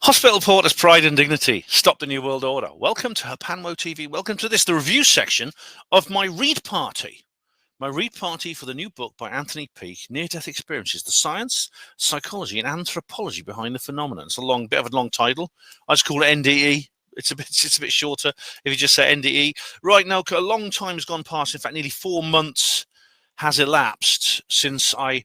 Hospital Porter's pride and dignity. Stop the New World Order. Welcome to Panmo TV. Welcome to the review section of my read party. My read party for the new book by Anthony Peake, Near-Death Experiences, the science, psychology, and anthropology behind the phenomenon. It's a bit of a long title. I just call it NDE. It's a bit shorter if you just say NDE. Right now, a long time has gone past. In fact, nearly 4 months has elapsed since I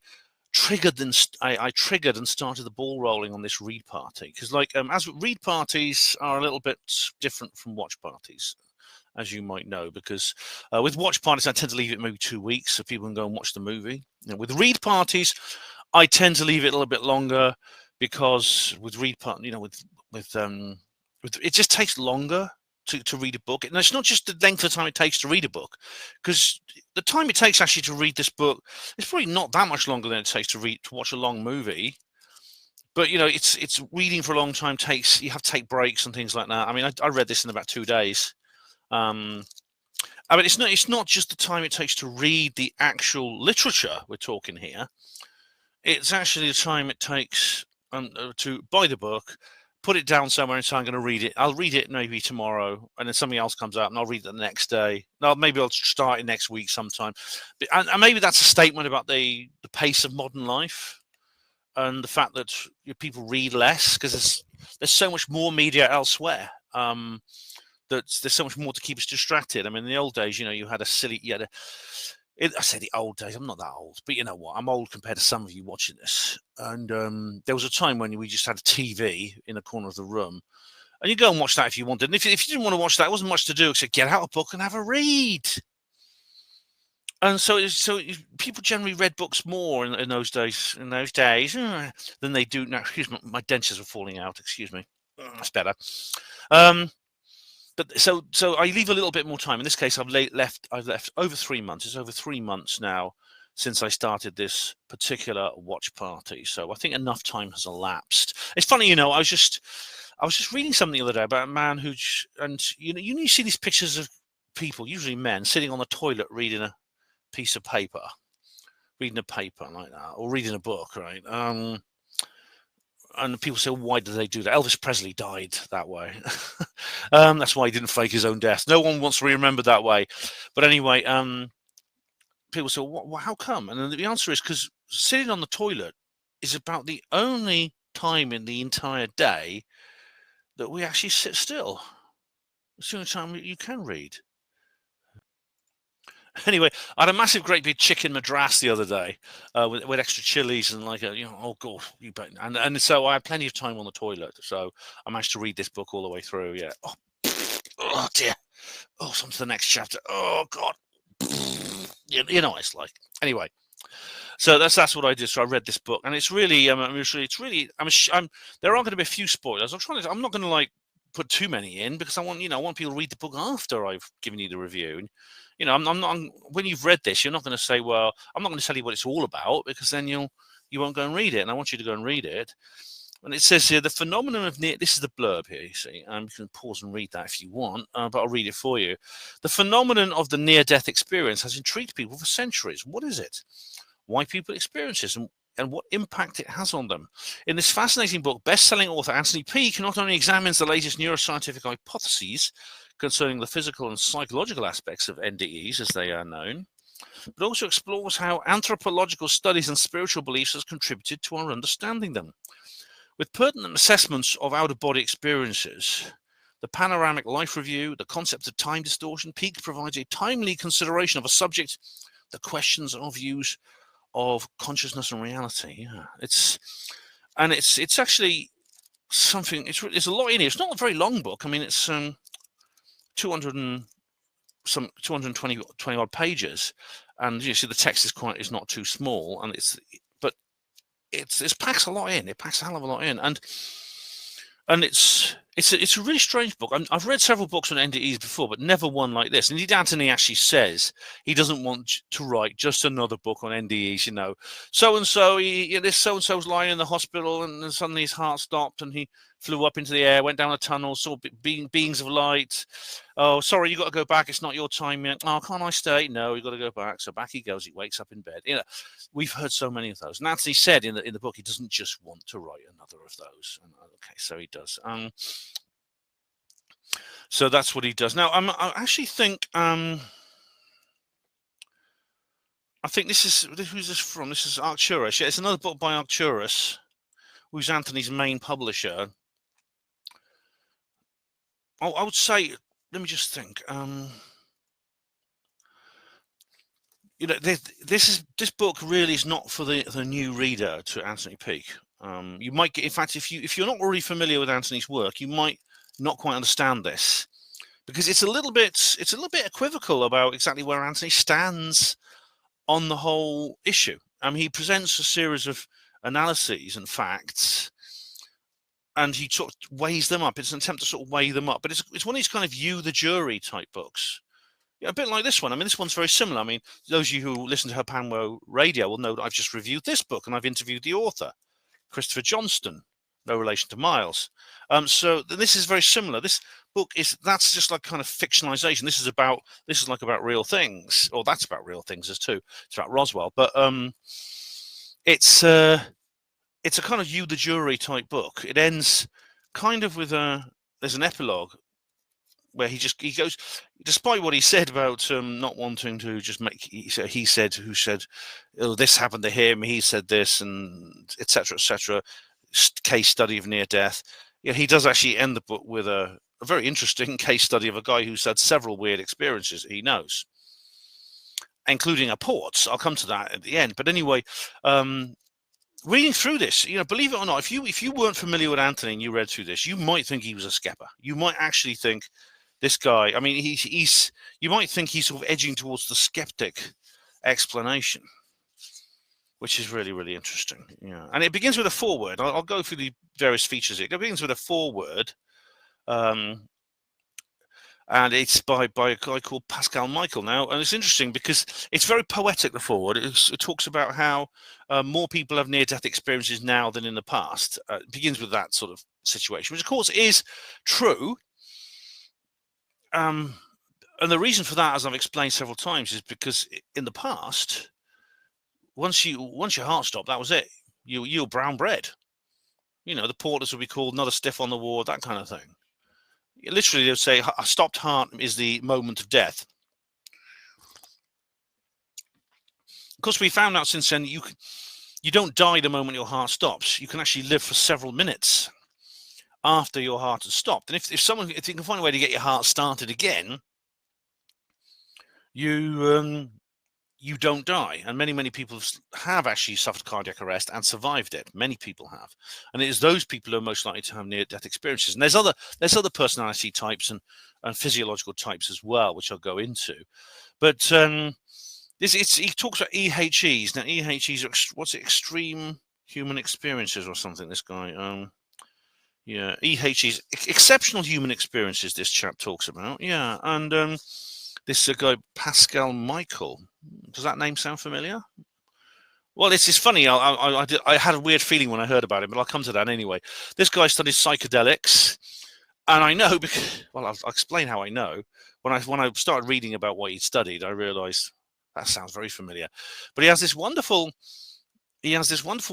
triggered and started the ball rolling on this read party, because as read parties are a little bit different from watch parties, as you might know, because with watch parties I tend to leave it maybe 2 weeks so people can go and watch the movie. With read parties I tend to leave it a little bit longer, because with read part it just takes longer to read a book. And it's not just the length of time it takes to read a book, because the time it takes actually to read this book is probably not that much longer than it takes to watch a long movie. But it's reading for a long time you have to take breaks and things like that. I mean, I read this in about 2 days. I mean, it's not just the time it takes to read the actual literature we're talking here. It's actually the time it takes to buy the book, put it down somewhere and say, I'm going to read it. I'll read it maybe tomorrow, and then something else comes out and I'll read it the next day. No, maybe I'll start it next week sometime. And maybe that's a statement about the pace of modern life and the fact that people read less, because there's so much more media elsewhere. That there's so much more to keep us distracted. I mean, in the old days, you had I say the old days, I'm not that old, but you know what? I'm old compared to some of you watching this. And there was a time when we just had a TV in the corner of the room, and you go and watch that if you wanted. And if you didn't want to watch that, it wasn't much to do except get out a book and have a read. And so people generally read books more in those days than they do now. Excuse me, my dentures are falling out. Excuse me. That's better. But so I leave a little bit more time. In this case, I've left over 3 months. It's over 3 months now since I started this particular watch party. So I think enough time has elapsed. It's funny, I was just reading something the other day about a man you see these pictures of people, usually men, sitting on the toilet reading a piece of paper, like that, or reading a book, right? And people say, why did they do that? Elvis Presley died that way. That's why he didn't fake his own death. No one wants to be remembered that way. But anyway, people say, well, how come? And the answer is because sitting on the toilet is about the only time in the entire day that we actually sit still. It's the only time you can read. Anyway, I had a massive, great big chicken madras the other day with extra chilies and oh god, you bet. And so I had plenty of time on the toilet, so I managed to read this book all the way through. Yeah. Oh dear. Oh, so to the next chapter. Oh god. You know what it's like. Anyway, so that's what I did. So I read this book, and it's really, there are going to be a few spoilers. I'm not going to put too many in, because I want people to read the book after I've given you the review. And when you've read this, you're not going to say, well, I'm not going to tell you what it's all about, because then you won't go and read it. And I want you to go and read it. And it says here, the phenomenon of this is the blurb here, you see. You can pause and read that if you want, but I'll read it for you. The phenomenon of the near-death experience has intrigued people for centuries. What is it? Why people experience this, and what impact it has on them. In this fascinating book, best-selling author Anthony Peake not only examines the latest neuroscientific hypotheses concerning the physical and psychological aspects of NDEs, as they are known, but also explores how anthropological studies and spiritual beliefs has contributed to our understanding them. With pertinent assessments of out-of-body experiences, the Panoramic Life Review, the concept of time distortion, Peake provides a timely consideration of a subject that questions our views of consciousness and reality. Yeah, it's actually something. It's a lot in here. It's not a very long book. I mean, it's 220 odd pages, and you see the text is not too small, and it packs a lot in. It packs a hell of a lot in, and it's a really strange book. I've read several books on NDEs before, but never one like this. Indeed, Anthony actually says he doesn't want to write just another book on NDEs. So and so, this so and so's lying in the hospital, and then suddenly his heart stopped, and he flew up into the air, went down a tunnel, saw beings of light. Oh, sorry, you got to go back. It's not your time yet. Oh, can't I stay? No, you got to go back. So back he goes. He wakes up in bed. We've heard so many of those. And Anthony said in the book he doesn't just want to write another of those. Okay, so he does. So that's what he does. Now, I actually think. I think who's this from? This is Arcturus. Yeah, it's another book by Arcturus, who's Anthony's main publisher. I would say, let me just think. This book really is not for the new reader to Anthony Peake. You might get, in fact, if you're not already familiar with Anthony's work, you might not quite understand this, because it's a little bit equivocal about exactly where Anthony stands on the whole issue. He presents a series of analyses and facts, and he sort of weighs them up. It's an attempt to sort of weigh them up, but it's one of these kind of you, the jury type books. Yeah, a bit like this one. This one's very similar. Those of you who listen to Herpanwo Radio will know that I've just reviewed this book, and I've interviewed the author, Christopher Johnston, no relation to Miles. So this is very similar. This book that's just like kind of fictionalization. This is like about real things, or that's about real things as too. It's about Roswell, but it's a kind of you, the jury type book. It ends kind of with there's an epilogue where he goes, despite what he said about not wanting to just make, he said, who said, oh, this happened to him, he said this, and etc. Case study of near death. Yeah, he does actually end the book with a very interesting case study of a guy who's had several weird experiences he knows, including a port. I'll come to that at the end. But anyway, reading through this, believe it or not, if you weren't familiar with Anthony and you read through this, you might think he was a skepper. You might actually think this guy, you might think he's sort of edging towards the skeptic explanation, which is really, really interesting. Yeah, and it begins with a foreword. I'll go through the various features. It begins with a foreword, and it's by a guy called Pascal Michael now. And it's interesting because it's very poetic, the foreword. It talks about how more people have near-death experiences now than in the past. It begins with that sort of situation, which of course is true. And the reason for that, as I've explained several times, is because in the past, once your heart stopped, that was it. You're brown bread. The porters would be called another stiff on the ward, that kind of thing. Literally, they would say a stopped heart is the moment of death. Of course, we found out since then you don't die the moment your heart stops. You can actually live for several minutes after your heart has stopped. And if you can find a way to get your heart started again, you don't die. And many people have actually suffered cardiac arrest and survived it. Many people have, and it is those people who are most likely to have near-death experiences. And there's other personality types and physiological types as well, which I'll go into. But he talks about EHEs. Now, EHEs are what's it? Extreme human experiences or something. This guy, yeah, EHEs, exceptional human experiences. This chap talks about, yeah, and this guy Pascal Michael. Does that name sound familiar? Well, it's funny. I had a weird feeling when I heard about it, but I'll come to that anyway. This guy studies psychedelics, and I know because, well, I'll explain how I know. When I started reading about what he studied, I realised that sounds very familiar. But he has this wonderful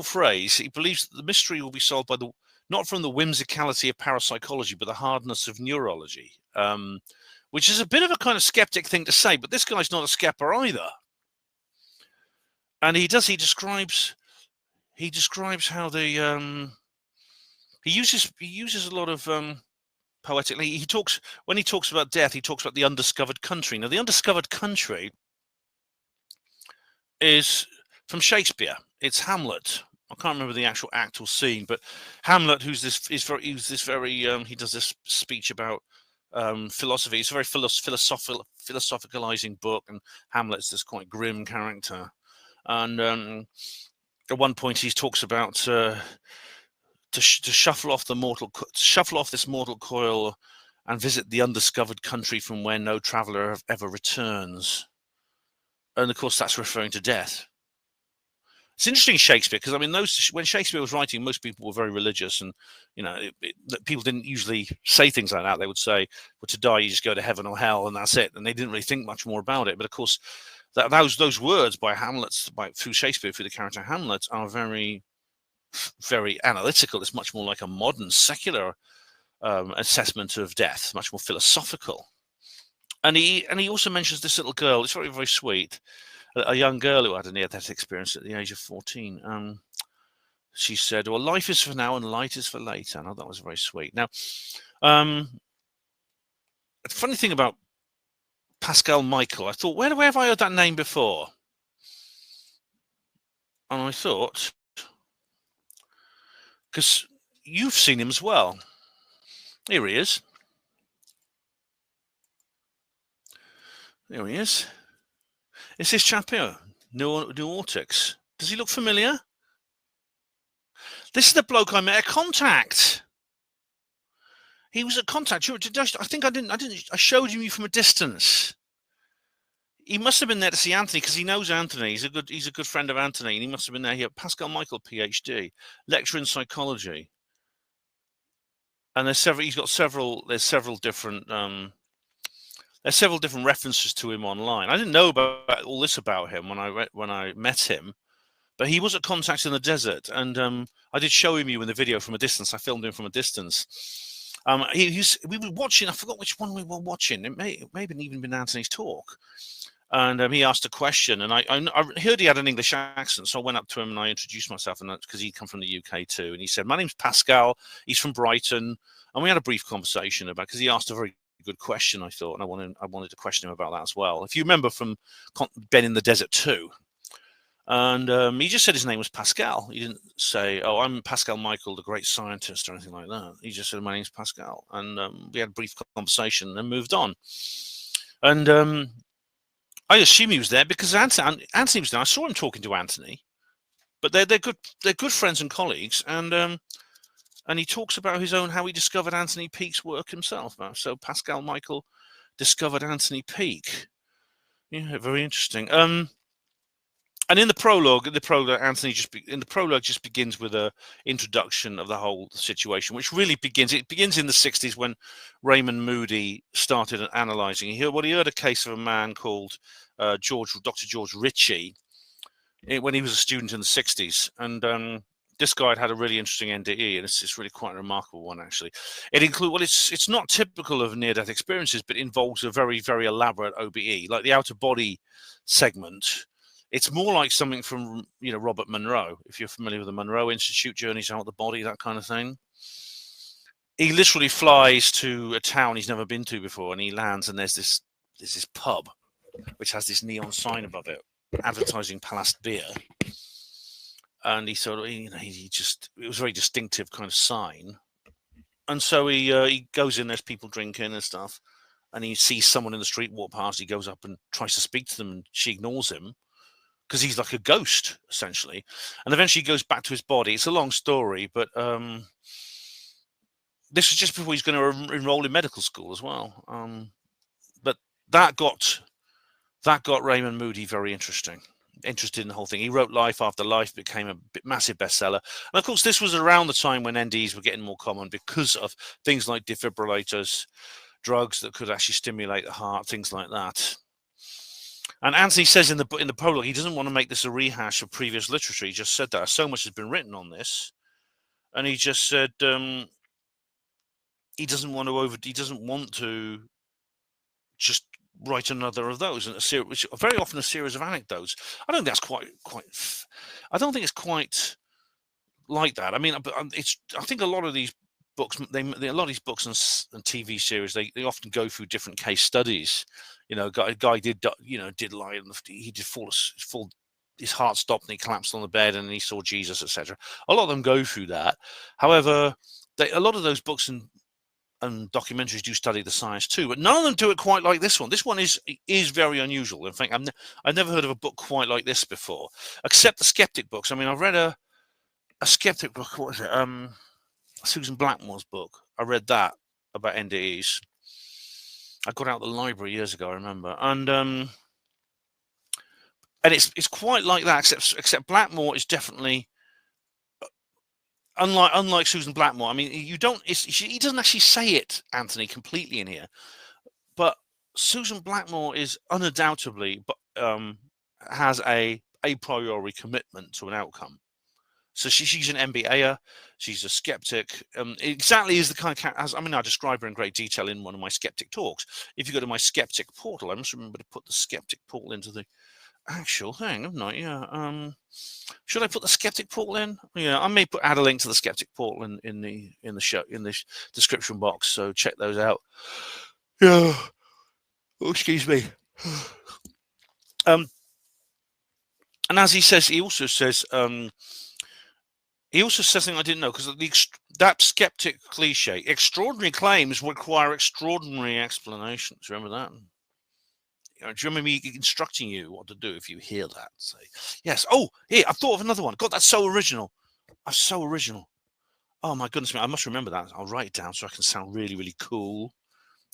phrase. He believes that the mystery will be solved by not from the whimsicality of parapsychology, but the hardness of neurology. Which is a bit of a kind of skeptic thing to say, but this guy's not a skepper either. And he describes how he uses a lot of poetically. When he talks about death, he talks about the undiscovered country. Now, the undiscovered country is from Shakespeare. It's Hamlet. I can't remember the actual act or scene, but Hamlet, he does this speech about philosophy. It's a very philosophicalizing book, and Hamlet's this quite grim character. And at one point, he talks about to shuffle off this mortal coil and visit the undiscovered country from where no traveler ever returns. And of course, that's referring to death. It's interesting, Shakespeare, because I mean, when Shakespeare was writing, most people were very religious, and people didn't usually say things like that. They would say, "Well, to die, you just go to heaven or hell, and that's it." And they didn't really think much more about it. But of course, those words by through Shakespeare, through the character Hamlet, are very, very analytical. It's much more like a modern secular assessment of death, much more philosophical. And he also mentions this little girl. It's very, very sweet. A young girl who had a near-death experience at the age of 14. She said, "Well, life is for now and light is for later." And I thought that was very sweet. Now, the funny thing about Pascal Michael, I thought, where have I heard that name before? And I thought, because you've seen him as well. Here he is. There he is. It's this chap here, Neurochemistry. Does he look familiar? This is the bloke I met at Contact. He was at Contact. I think I showed him you from a distance. He must have been there to see Anthony, because he knows Anthony. He's a good friend of Anthony, and he must have been there here. Pascal Michael, PhD, lecturer in psychology. And there's several different references to him online. I didn't know about all this about him when I met him, but he was at Contact in the desert, and I did show him you in the video from a distance. I filmed him from a distance. We were watching. I forgot which one we were watching. It may have even been Anthony's talk, and he asked a question, and I heard he had an English accent, so I went up to him and I introduced myself, and that's because he'd come from the UK too. And he said, "My name's Pascal. He's from Brighton," and we had a brief conversation about, because he asked a very good question, I thought, and I wanted to question him about that as well. If you remember from Ben in the Desert 2. And he just said his name was Pascal. He didn't say, "Oh, I'm Pascal Michael, the great scientist," or anything like that. He just said, "My name's Pascal." And we had a brief conversation and moved on. And I assume he was there because Anthony was there. I saw him talking to Anthony, but they're good friends and colleagues. And he talks about how he discovered Anthony Peake's work himself. So Pascal Michael discovered Anthony Peake. Yeah, very interesting. And in the prologue, Anthony just begins with a introduction of the whole situation, which really begins in the 60s when Raymond Moody started analysing. He heard a case of a man called Dr. George Ritchie when he was a student in the 60s, and this guy had a really interesting NDE, and it's really quite a remarkable one, actually. It's not typical of near-death experiences, but it involves a very, very elaborate OBE, like the out-of-body segment. It's more like something from Robert Monroe, if you're familiar with the Monroe Institute, journeys out the body, that kind of thing. He literally flies to a town he's never been to before, and he lands, and there's this pub which has this neon sign above it advertising Palast beer. And he sort of, it was a very distinctive kind of sign. And so he goes in, there's people drinking and stuff, and he sees someone in the street walk past. He goes up and tries to speak to them, and she ignores him, because he's like a ghost, essentially. And eventually he goes back to his body. It's a long story, but this was just before he's going to enroll in medical school as well. But that got Raymond Moody very interested in the whole thing. He wrote Life After Life, became a massive bestseller. And of course, this was around the time when NDEs were getting more common because of things like defibrillators, drugs that could actually stimulate the heart, things like that. And Anthony says in the prologue, he doesn't want to make this a rehash of previous literature. He just said that so much has been written on this, and he just said he doesn't want to just write another of those, and which are very often a series of anecdotes. I don't think that's I don't think it's quite like that. I mean, I think a lot of these books, a lot of these books and TV series, they often go through different case studies. A guy did lie, he did fall, his heart stopped and he collapsed on the bed and he saw Jesus, etc. A lot of them go through that. However, a lot of those books and documentaries do study the science too, but none of them do it quite like this one. This one is very unusual. In fact, I've never heard of a book quite like this before, except the skeptic books. I mean, I've read a skeptic book. What was it? Susan Blackmore's book. I read that about NDEs. I got out of the library years ago, I remember. And And it's quite like that, except Blackmore is definitely unlike Susan Blackmore. I mean, he doesn't actually say it, Anthony, completely in here, but Susan Blackmore is undoubtedly has a priori commitment to an outcome. So she's an MBAer, she's a skeptic, exactly as the kind of I describe her in great detail in one of my skeptic talks. If you go to my skeptic portal, I must remember to put the skeptic portal into the actual thing, haven't I? Yeah. Should I put the skeptic portal in? Yeah, I may add a link to the skeptic portal in the show, in the description box. So check those out. Yeah. Oh, excuse me. And as he also says something I didn't know, because that skeptic cliche: extraordinary claims require extraordinary explanations. Remember that? Do you remember me instructing you what to do if you hear that? Say yes. Oh, here, I've thought of another one. God, that's so original. That's so original. Oh my goodness me, I must remember that. I'll write it down so I can sound really, really cool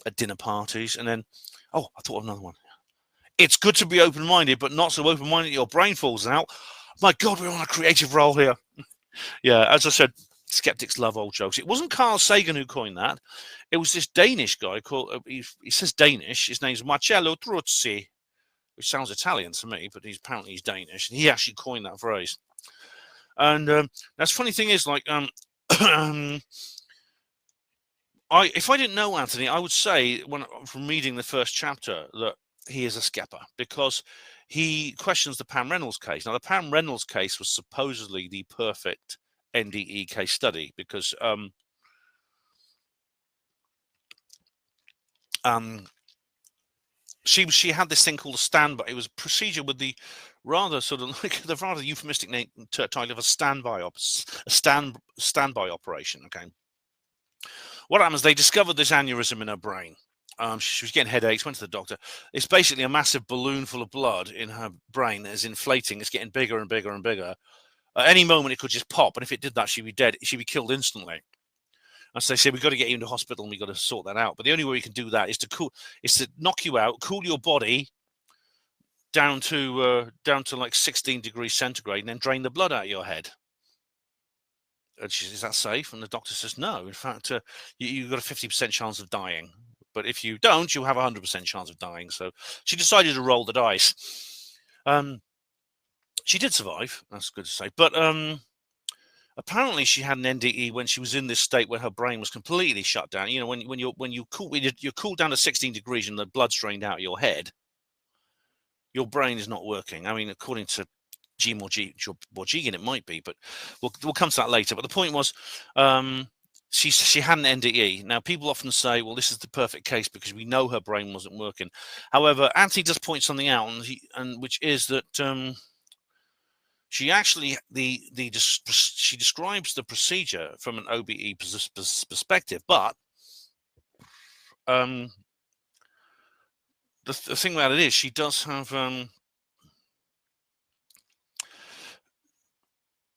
at dinner parties. And then, I thought of another one. It's good to be open-minded, but not so open-minded your brain falls out. My God, we're on a creative roll here. Yeah, as I said, skeptics love old jokes. It wasn't Carl Sagan who coined that. It was this Danish guy called, he says Danish. His name's Marcello Truzzi, which sounds Italian to me, but apparently he's Danish. And he actually coined that phrase. And that's funny thing is, like, if I didn't know Anthony, I would say from reading the first chapter that he is a skepper, because he questions the Pam Reynolds case. Now, the Pam Reynolds case was supposedly the perfect NDE case study, because she had this thing called a standby. It was a procedure with the rather sort of like the rather euphemistic name title of a standby operation. Okay. What happens? They discovered this aneurysm in her brain. She was getting headaches, went to the doctor. It's basically a massive balloon full of blood in her brain that is inflating. It's getting bigger and bigger and bigger. At any moment, it could just pop. And if it did that, she'd be dead. She'd be killed instantly. And so they say, we've got to get you into hospital and we've got to sort that out. But the only way we can do that is to knock you out, cool your body down to like 16 degrees centigrade, and then drain the blood out of your head. And she says, is that safe? And the doctor says, no. In fact, you've got a 50% chance of dying. But if you don't, you'll have a 100% chance of dying. So she decided to roll the dice. She did survive. That's good to say. But apparently she had an NDE when she was in this state where her brain was completely shut down. You know, when you're cooled down to 16 degrees and the blood's drained out of your head, your brain is not working. I mean, according to G. Morgigan, it might be, but we'll come to that later. But the point was, she had an NDE. Now, people often say, well, this is the perfect case because we know her brain wasn't working. However, Anthony does point something out, which is that she actually she describes the procedure from an OBE perspective, but the thing about it is she does have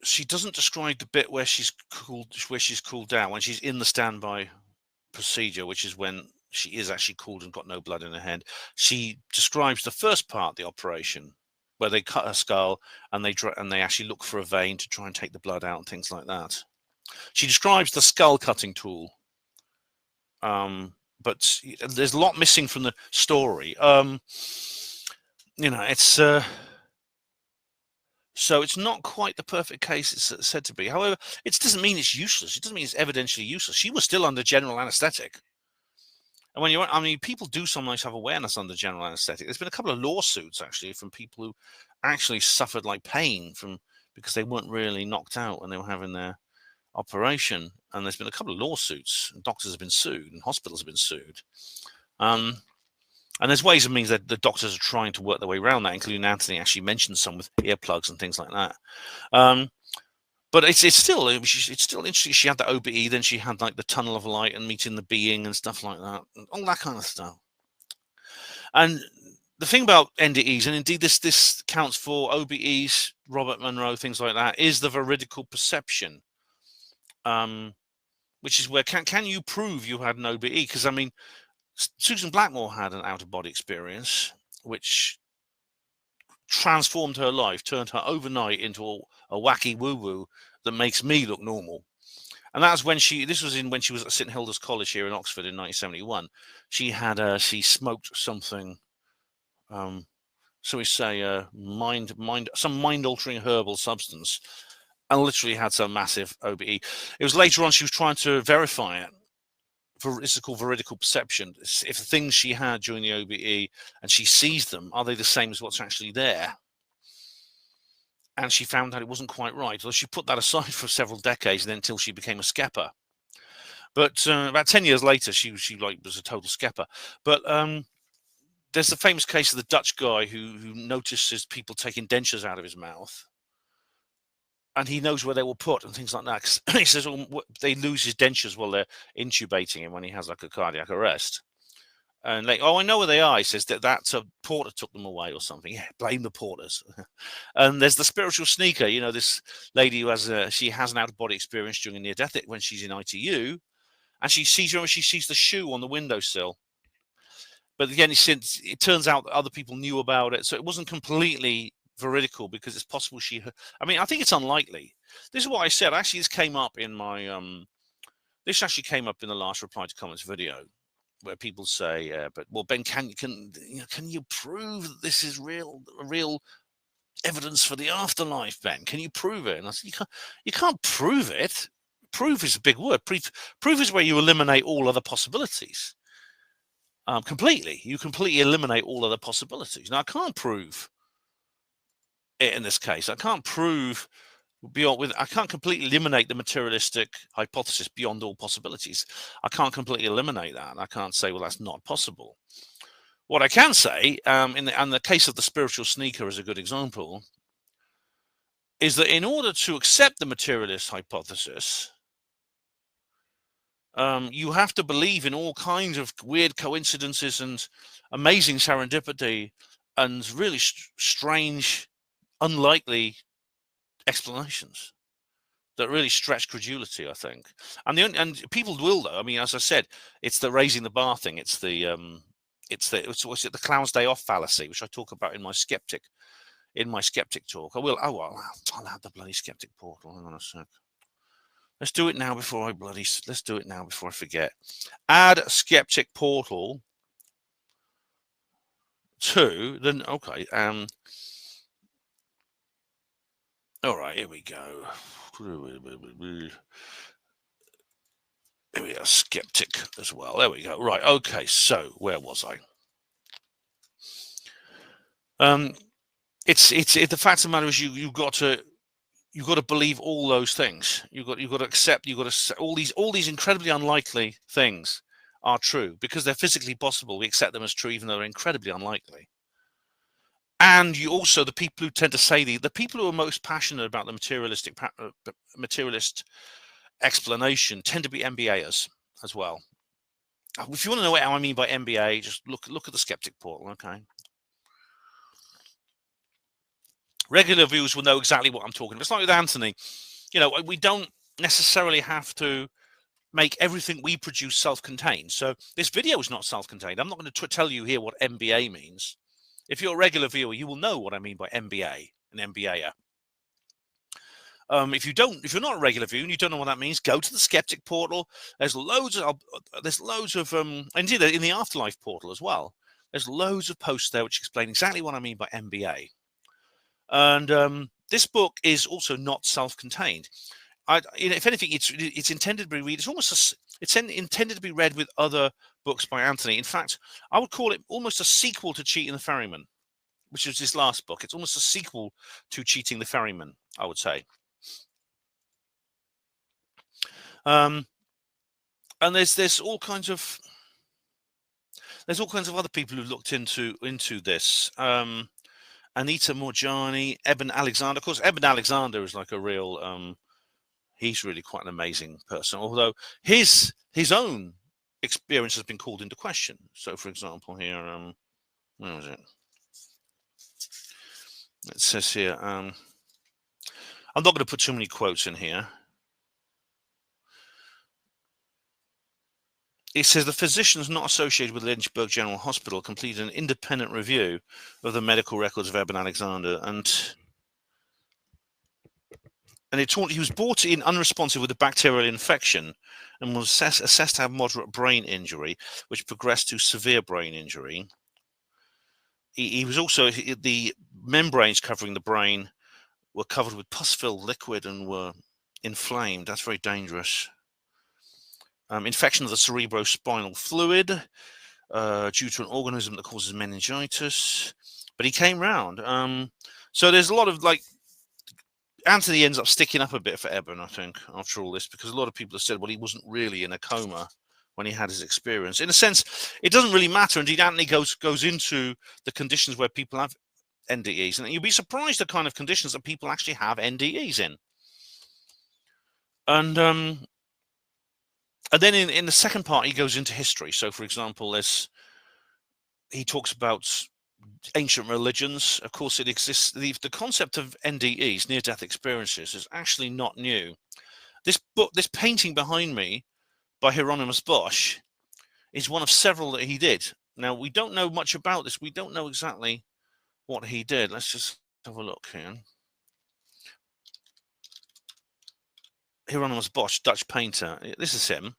she doesn't describe the bit where she's cooled down when she's in the standby procedure, which is when she is actually cooled and got no blood in her head. She describes the first part of the operation, where they cut her skull and they actually look for a vein to try and take the blood out and things like that. She describes the skull cutting tool, but there's a lot missing from the story. You know, it's so it's not quite the perfect case it's said to be. However, it doesn't mean it's useless. It doesn't mean it's evidentially useless. She was still under general anesthetic. And people do sometimes have awareness under general anesthetic. There's been a couple of lawsuits actually from people who actually suffered like pain because they weren't really knocked out when they were having their operation. And there's been a couple of lawsuits. And doctors have been sued and hospitals have been sued. And there's ways and means that the doctors are trying to work their way around that, including Anthony actually mentioned some with earplugs and things like that. But it's still interesting. She had the OBE, then she had like the tunnel of light and meeting the being and stuff like that, and all that kind of stuff. And the thing about NDEs, and indeed this counts for OBEs, Robert Monroe, things like that, is the veridical perception, which is where can you prove you had an OBE? Because I mean, Susan Blackmore had an out-of-body experience, which transformed her life, turned her overnight into a wacky woo-woo that makes me look normal. And that's when this was when she was at St Hilda's College here in Oxford in 1971. She smoked something, so we say some mind-altering herbal substance, and literally had some massive OBE. It was later on she was trying to verify it. This is called veridical perception. If the things she had during the OBE and she sees them, are they the same as what's actually there? And she found out it wasn't quite right. So she put that aside for several decades, and then until she became a skepper. But about 10 years later, she was a total skepper. But there's the famous case of the Dutch guy who notices people taking dentures out of his mouth, and he knows where they were put and things like that. 'Cause he says, they lose his dentures while they're intubating him when he has like a cardiac arrest. And like, I know where they are. He says that's a porter took them away or something. Yeah, blame the porters. And there's the spiritual sneaker. This lady who she has an out of body experience during a near death when she's in ITU, and she sees the shoe on the windowsill. But again, it turns out that other people knew about it, so it wasn't completely veridical, because it's possible I think it's unlikely. This is what I said. Actually, this came up in my this actually came up in the last reply to comments video, where people say, "Well, Ben, can you prove that this is real evidence for the afterlife, Ben? Can you prove it?" And I said, "You can't prove it. Prove is a big word. Proof is where you eliminate all other possibilities completely. You completely eliminate all other possibilities. Now, I can't prove it in this case. I can't prove." I can't completely eliminate the materialistic hypothesis beyond all possibilities. I can't completely eliminate that. I can't say, well, that's not possible. What I can say, in the case of the spiritual sneaker as a good example, is that in order to accept the materialist hypothesis, you have to believe in all kinds of weird coincidences and amazing serendipity and really strange, unlikely explanations that really stretch credulity, I think. And people will, though. I mean, as I said, it's the raising the bar thing. It's the Clowns Day Off fallacy, which I talk about in my skeptic talk. I'll add the bloody skeptic portal. Hang on a sec. Let's do it now before I forget. Add skeptic portal to then. Okay. All right, here we go. Here we are, skeptic as well. There we go. Right. Okay. So where was I? It's the fact of the matter is you've got to believe all those things. You've got to accept. All these incredibly unlikely things are true because they're physically possible. We accept them as true, even though they're incredibly unlikely. And you also, the people who tend to say the people who are most passionate about the materialist explanation tend to be MBAers as well. If you want to know what I mean by MBA, just look at the skeptic portal. Okay. Regular viewers will know exactly what I'm talking about. It's like with Anthony. We don't necessarily have to make everything we produce self-contained. So this video is not self-contained. I'm not going to tell you here what MBA means. If you're a regular viewer, you will know what I mean by MBA, an MBAer. If you're not a regular viewer and you don't know what that means, go to the skeptic portal. There's loads of indeed in the afterlife portal as well. There's loads of posts there which explain exactly what I mean by MBA. And this book is also not self-contained. If anything, it's intended to be read. It's intended to be read with other books by Anthony. In fact, I would call it almost a sequel to Cheating the Ferryman, which is his last book. It's almost a sequel to Cheating the Ferryman, I would say. And there's all kinds of other people who've looked into this. Anita Morjani, Eben Alexander. Of course, Eben Alexander is like a real. He's really quite an amazing person. Although his own experience has been called into question. So, for example, here, where was it? It says here. I'm not going to put too many quotes in here. it says the physicians not associated with Lynchburg General Hospital completed an independent review of the medical records of Eben Alexander, and it taught he was brought in unresponsive with a bacterial infection and was assessed to have moderate brain injury, which progressed to severe brain injury. He was also, the membranes covering the brain were covered with pus-filled liquid and were inflamed. That's very dangerous. Infection of the cerebrospinal fluid due to an organism that causes meningitis. But he came round. So there's a lot of, like, Anthony ends up sticking up a bit for Eben, I think, after all this, because a lot of people have said, well, he wasn't really in a coma when he had his experience. In a sense, it doesn't really matter. Indeed, Anthony goes into the conditions where people have NDEs, and you'll be surprised the kind of conditions that people actually have NDEs in. And then in the second part, he goes into history. So, for example, he talks about ancient religions. Of course, it exists. The concept of NDEs, near-death experiences, is actually not new. This painting behind me by Hieronymus Bosch is one of several that he did. Now, we don't know much about this. We don't know exactly what he did. Let's just have a look here. Hieronymus Bosch, Dutch painter. This is him.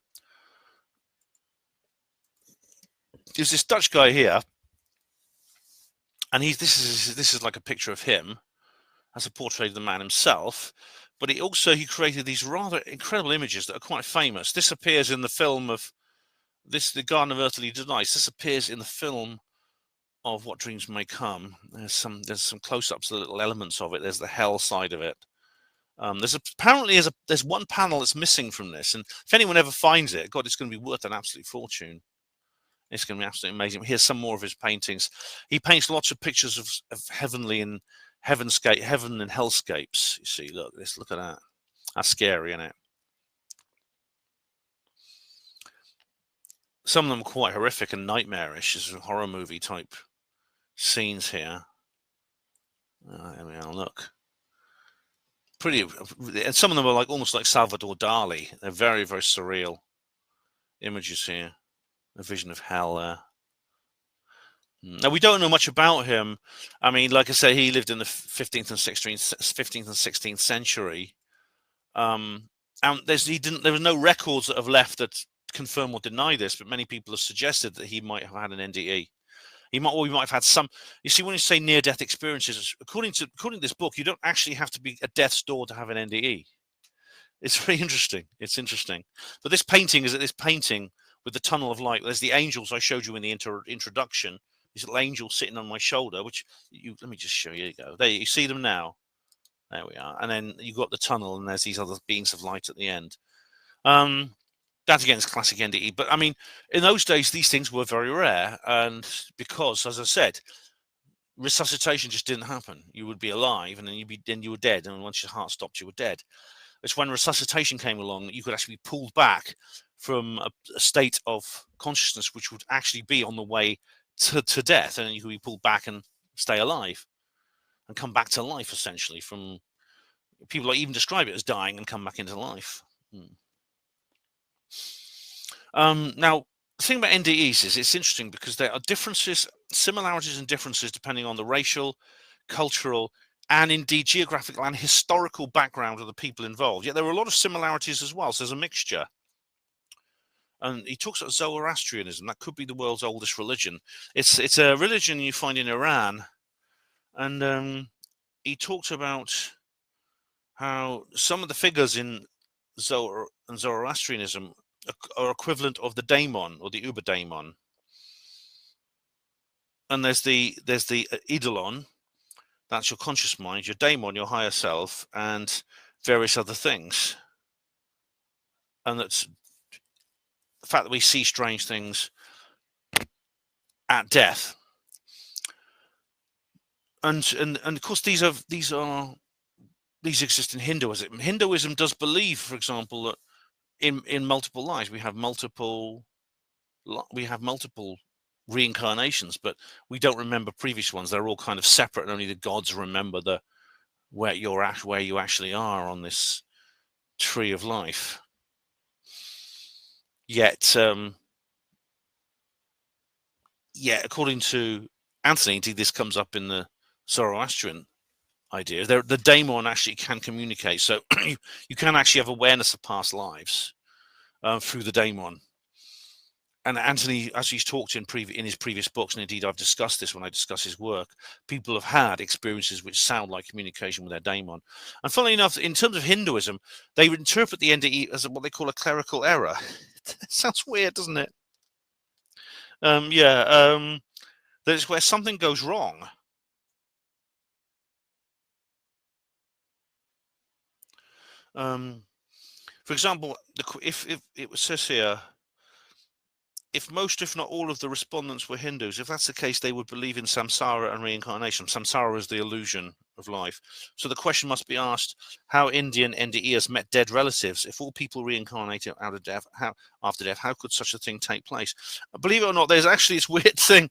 There's this Dutch guy here, and this is like a picture of him as a portrait of the man himself. But he created these rather incredible images that are quite famous. This appears in the film of The Garden of Earthly Delights. This appears in the film of What Dreams May Come. There's some close-ups of the little elements of it. There's the hell side of it. There's one panel that's missing from this, and if anyone ever finds it, God, it's going to be worth an absolute fortune. It's going to be absolutely amazing. Here's some more of his paintings. He paints lots of pictures of heavenly and heaven and hellscapes. You see, look at that. That's scary, isn't it? Some of them are quite horrific and nightmarish. There's horror movie type scenes here. There we are. Look, pretty. And some of them are almost like Salvador Dali. They're very, very surreal images here. A vision of hell there. Now, we don't know much about him. I mean, like I say, he lived in the 15th and 16th century. And there were no records that have left that confirm or deny this, but many people have suggested that he might have had an NDE. We might have had some. You see, when you say near-death experiences, according to this book, you don't actually have to be at death's door to have an NDE. It's very interesting. It's interesting. But this painting with the tunnel of light. There's the angels I showed you in the introduction. These little angels sitting on my shoulder, let me just show you. There you go. There, you see them now. There we are. And then you've got the tunnel, and there's these other beings of light at the end. That again is classic NDE. But I mean, in those days, these things were very rare, and because, as I said, resuscitation just didn't happen. You would be alive, and then you were dead, and once your heart stopped, you were dead. It's when resuscitation came along that you could actually be pulled back from a state of consciousness which would actually be on the way to death, and you could be pulled back and stay alive and come back to life, essentially. From people even describe it as dying and come back into life. Now, the thing about NDEs is it's interesting because there are similarities and differences depending on the racial, cultural, and indeed geographical and historical background of the people involved. Yet there are a lot of similarities as well, so there's a mixture. And he talks about Zoroastrianism. That could be the world's oldest religion. It's a religion you find in Iran. And he talks about how some of the figures in Zoroastrianism are equivalent of the daemon or the uber daemon. And there's the eidolon, that's your conscious mind, your daemon, your higher self, and various other things. And that's the fact that we see strange things at death. And of course these exist in Hinduism. Hinduism does believe, for example, that in multiple lives we have multiple reincarnations, but we don't remember previous ones. They're all kind of separate, and only the gods remember where you actually are on this tree of life. Yet yeah, according to Anthony, indeed, this comes up in the Zoroastrian idea. The daemon actually can communicate, so you can actually have awareness of past lives through the daemon. And Anthony, as he's talked in his previous books, and indeed I've discussed this when I discuss his work, people have had experiences which sound like communication with their daemon. And funnily enough, in terms of Hinduism, they would interpret the NDE as what they call a clerical error. Sounds weird, doesn't it? That is where something goes wrong. For example, if it says here, if most, if not all, of the respondents were Hindus, if that's the case, they would believe in samsara and reincarnation. Samsara is the illusion of life. So the question must be asked: how Indian NDEs met dead relatives? If all people reincarnated out of death, after death, how could such a thing take place? Believe it or not, there's actually this weird thing.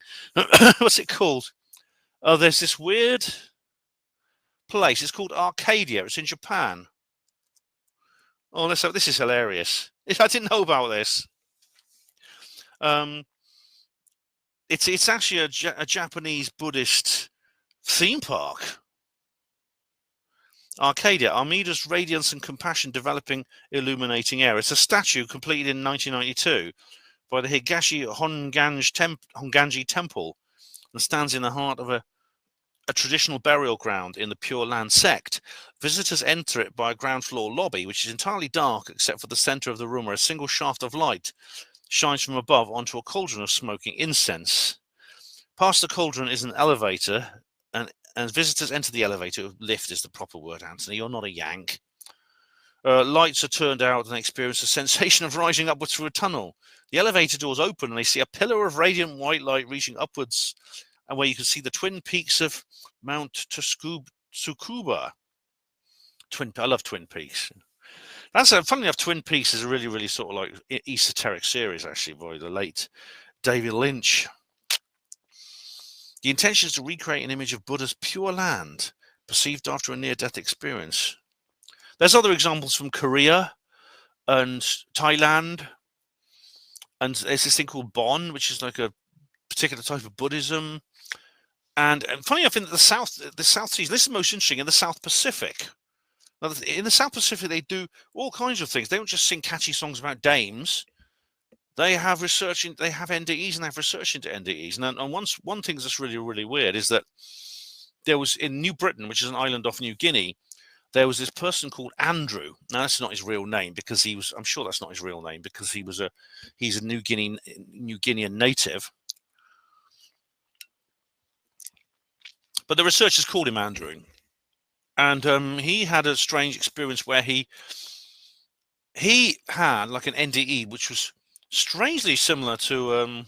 What's it called? Oh, there's this weird place. It's called Arcadia. It's in Japan. Oh, this is hilarious. I didn't know about this. It's actually a Japanese Buddhist theme park. Arcadia, Armida's radiance and compassion developing, illuminating air. It's a statue completed in 1992 by the Higashi Honganji Temple and stands in the heart of a traditional burial ground in the Pure Land sect. Visitors enter it by a ground floor lobby, which is entirely dark except for the center of the room where a single shaft of light shines from above onto a cauldron of smoking incense. Past the cauldron is an elevator, and visitors enter the elevator. Lift is the proper word, Anthony. You're not a Yank. Lights are turned out and they experience a sensation of rising upwards through a tunnel. The elevator doors open and they see a pillar of radiant white light reaching upwards, and where you can see the twin peaks of Mount Tsukuba. I love Twin Peaks. Funnily enough, Twin Peaks is a really, really sort of like esoteric series, actually, by the late David Lynch. The intention is to recreate an image of Buddha's Pure Land, perceived after a near-death experience. There's other examples from Korea and Thailand, and there's this thing called Bon, which is like a particular type of Buddhism. And funny enough, in the South Seas, this is most interesting, in the South Pacific. Now, in the South Pacific, they do all kinds of things. They don't just sing catchy songs about dames. They have research, they have NDEs, and they have research into NDEs. And one thing that's really, really weird is that there was, in New Britain, which is an island off New Guinea, there was this person called Andrew. Now, that's not his real name, because I'm sure that's not his real name, because he's a New Guinean native. But the researchers called him Andrew. And he had a strange experience where he had like an NDE, which was strangely similar to a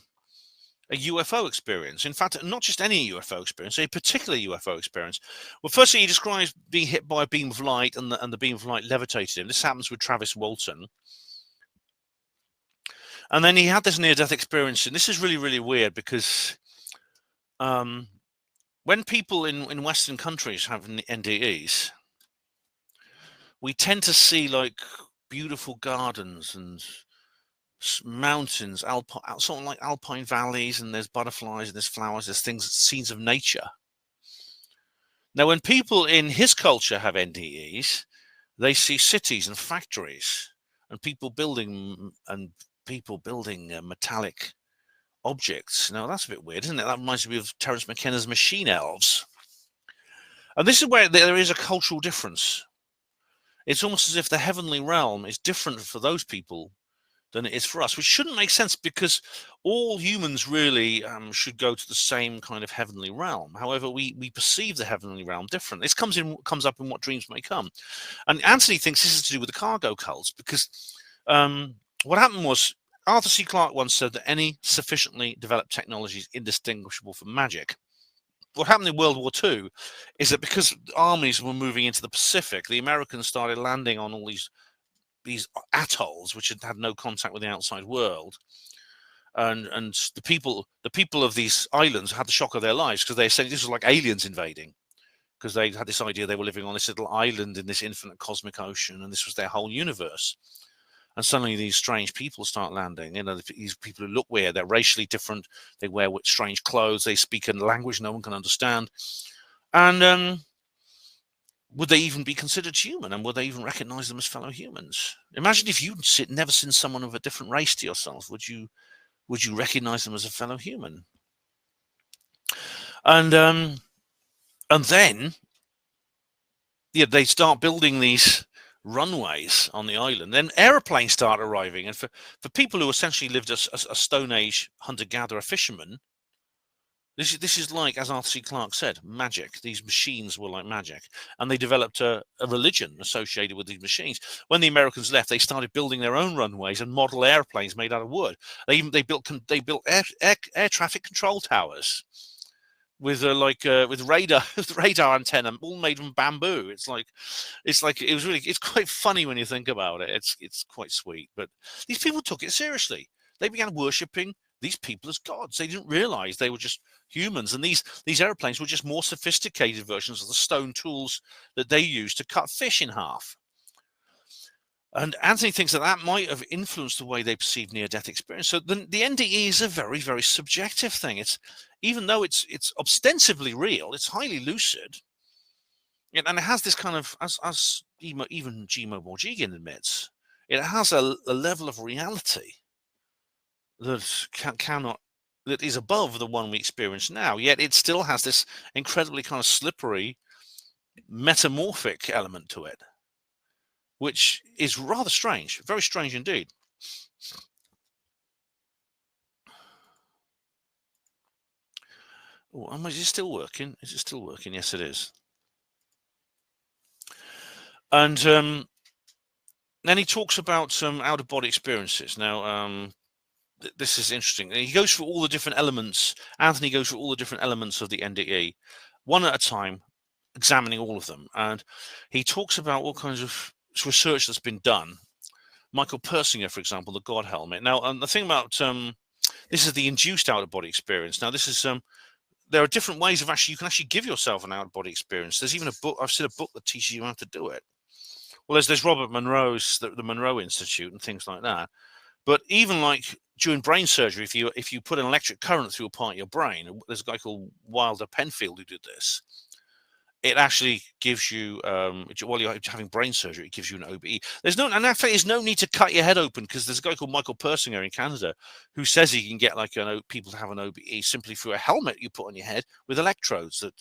UFO experience. In fact, not just any UFO experience, a particular UFO experience. Well, firstly, he describes being hit by a beam of light, and the beam of light levitated him. This happens with Travis Walton. And then he had this near-death experience, and this is really, really weird, because when people in Western countries have NDEs, we tend to see like beautiful gardens and mountains, sort of like alpine valleys, and there's butterflies and there's flowers, there's scenes of nature. Now, when people in his culture have NDEs, they see cities and factories and people building metallic objects. Now, that's a bit weird, isn't it? That reminds me of Terence McKenna's Machine Elves. And this is where there is a cultural difference. It's almost as if the heavenly realm is different for those people than it is for us, which shouldn't make sense, because all humans really should go to the same kind of heavenly realm. However, we perceive the heavenly realm different. This comes up in What Dreams May Come. And Anthony thinks this is to do with the cargo cults, because what happened was, Arthur C. Clarke once said that any sufficiently developed technology is indistinguishable from magic. What happened in World War II is that because armies were moving into the Pacific, the Americans started landing on all these atolls which had no contact with the outside world, and the people of these islands had the shock of their lives, because they said this was like aliens invading, because they had this idea they were living on this little island in this infinite cosmic ocean, and this was their whole universe. and suddenly these strange people start landing. These people who look weird, they're racially different, they wear strange clothes, they speak in a language no one can understand. And would they even be considered human, and would they even recognize them as fellow humans? Imagine if you'd never seen someone of a different race to yourself. Would you recognize them as a fellow human? And then they start building these runways on the island. Then airplanes start arriving, and for people who essentially lived as a Stone Age hunter-gatherer fisherman, this is like, as Arthur C. Clarke said, magic. These machines were like magic, and they developed a religion associated with these machines. When the Americans left, they started building their own runways and model airplanes made out of wood. They built air traffic control towers with radar radar antenna, all made from bamboo. It's quite funny when you think about it. It's quite sweet. But these people took it seriously. They began worshipping these people as gods. They didn't realize they were just humans, and these airplanes were just more sophisticated versions of the stone tools that they used to cut fish in half. And Anthony thinks that might have influenced the way they perceive near-death experience. So the NDE is a very, very subjective thing. Even though it's ostensibly real, it's highly lucid, and it has this kind of, as even Jimo Borgigian admits, it has a level of reality that that is above the one we experience now. Yet it still has this incredibly kind of slippery, metamorphic element to it, which is rather strange, very strange indeed. Oh, is it still working? Is it still working? Yes, it is. And then he talks about some out-of-body experiences. Now, this is interesting. He goes through all the different elements. Anthony goes through all the different elements of the NDE, one at a time, examining all of them. And he talks about all kinds of research that's been done. Michael Persinger, for example, the God Helmet. Now, the thing about this is the induced out-of-body experience. Now, this is there are different ways of you can actually give yourself an out-of-body experience. There's even a book. I've seen a book that teaches you how to do it. Well, there's Robert Monroe's the Monroe Institute and things like that. But even like during brain surgery, if you put an electric current through a part of your brain, there's a guy called Wilder Penfield who did this. It actually gives you, while you're having brain surgery, it gives you an OBE. There's no need to cut your head open, because there's a guy called Michael Persinger in Canada who says he can get people to have an OBE simply through a helmet you put on your head with electrodes that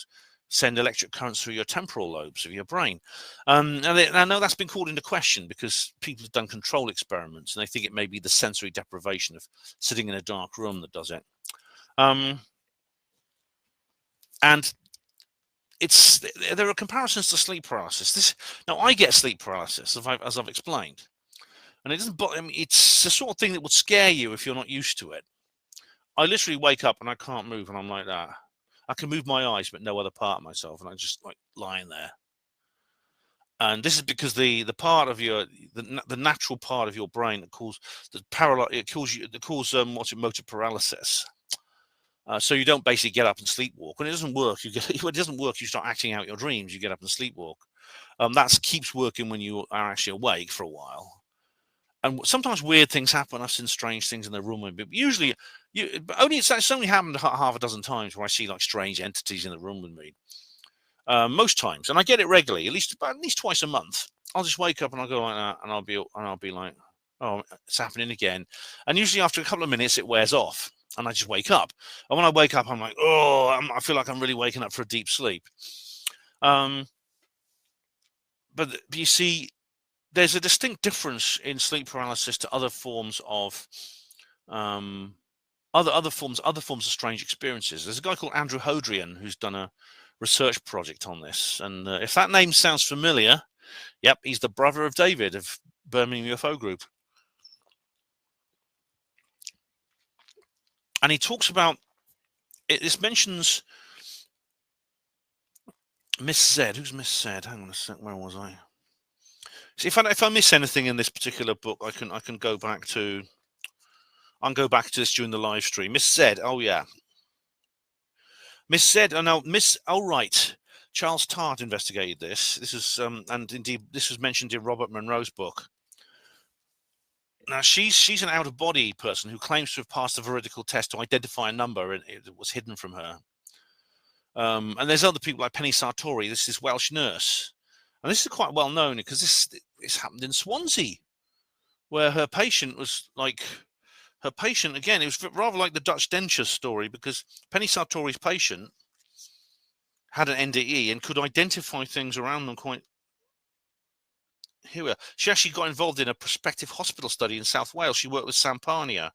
send electric currents through your temporal lobes of your brain. And I know that's been called into question because people have done control experiments and they think it may be the sensory deprivation of sitting in a dark room that does it. And there are comparisons to sleep paralysis. Now I get sleep paralysis, as I've explained, and it doesn't. It's the sort of thing that would scare you if you're not used to it. I literally wake up and I can't move, and I'm like that. I can move my eyes, but no other part of myself, and I'm just like lying there. And this is because the part of the natural part of your brain that causes motor paralysis. So you don't basically get up and sleepwalk. When it doesn't work, you start acting out your dreams. You get up and sleepwalk. That keeps working when you are actually awake for a while. And sometimes weird things happen. I've seen strange things in the room, but usually, it's only happened half a dozen times where I see like strange entities in the room with me. Most times, and I get it regularly, at least twice a month. I'll just wake up and I'll go like that, and I'll be like, oh, it's happening again. And usually after a couple of minutes, it wears off. And I just wake up. And when I wake up, I'm like, I feel like I'm really waking up for a deep sleep. But you see, there's a distinct difference in sleep paralysis to other forms of other forms of strange experiences. There's a guy called Andrew Hodrian who's done a research project on this. And if that name sounds familiar, yep, he's the brother of David of Birmingham UFO Group. And he talks about it. This mentions Miss Z. Who's Miss Z? Hang on a sec. Where was I? See, if I miss anything in this particular book, I can go back to. I'll go back to this during the live stream. Miss Z. Oh yeah. Miss Z. Oh no, Miss. Oh right. Charles Tart investigated this. This is and indeed this was mentioned in Robert Monroe's book. Now, she's an out-of-body person who claims to have passed the Veridical test to identify a number, and it was hidden from her. And there's other people like Penny Sartori, this Welsh nurse. And this is quite well known because this happened in Swansea, where her patient was like, again, it was rather like the Dutch denture story, because Penny Sartori's patient had an NDE and could identify things around them quite. Here we are. She actually got involved in a prospective hospital study in South Wales. She worked with Sampania.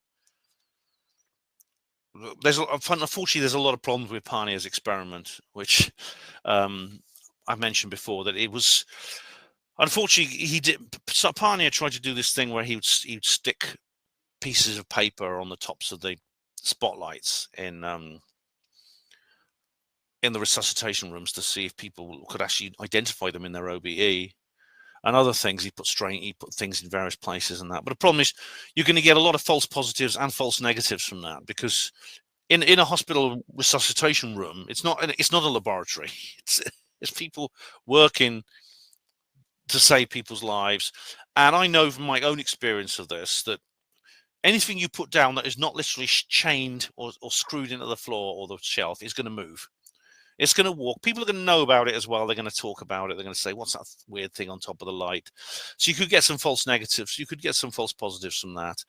Unfortunately, there's a lot of problems with Parnia's experiment, which I've mentioned before, that it was, unfortunately, Parnia tried to do this thing where he would stick pieces of paper on the tops of the spotlights in the resuscitation rooms to see if people could actually identify them in their OBE. And other things, he put things in various places and that. But the problem is, you're going to get a lot of false positives and false negatives from that, because in a hospital resuscitation room, it's not a laboratory. It's people working to save people's lives. And I know from my own experience of this that anything you put down that is not literally chained or screwed into the floor or the shelf is going to move. It's going to walk. People are going to know about it as well. They're going to talk about it. They're going to say, what's that weird thing on top of the light? So you could get some false negatives. You could get some false positives from that.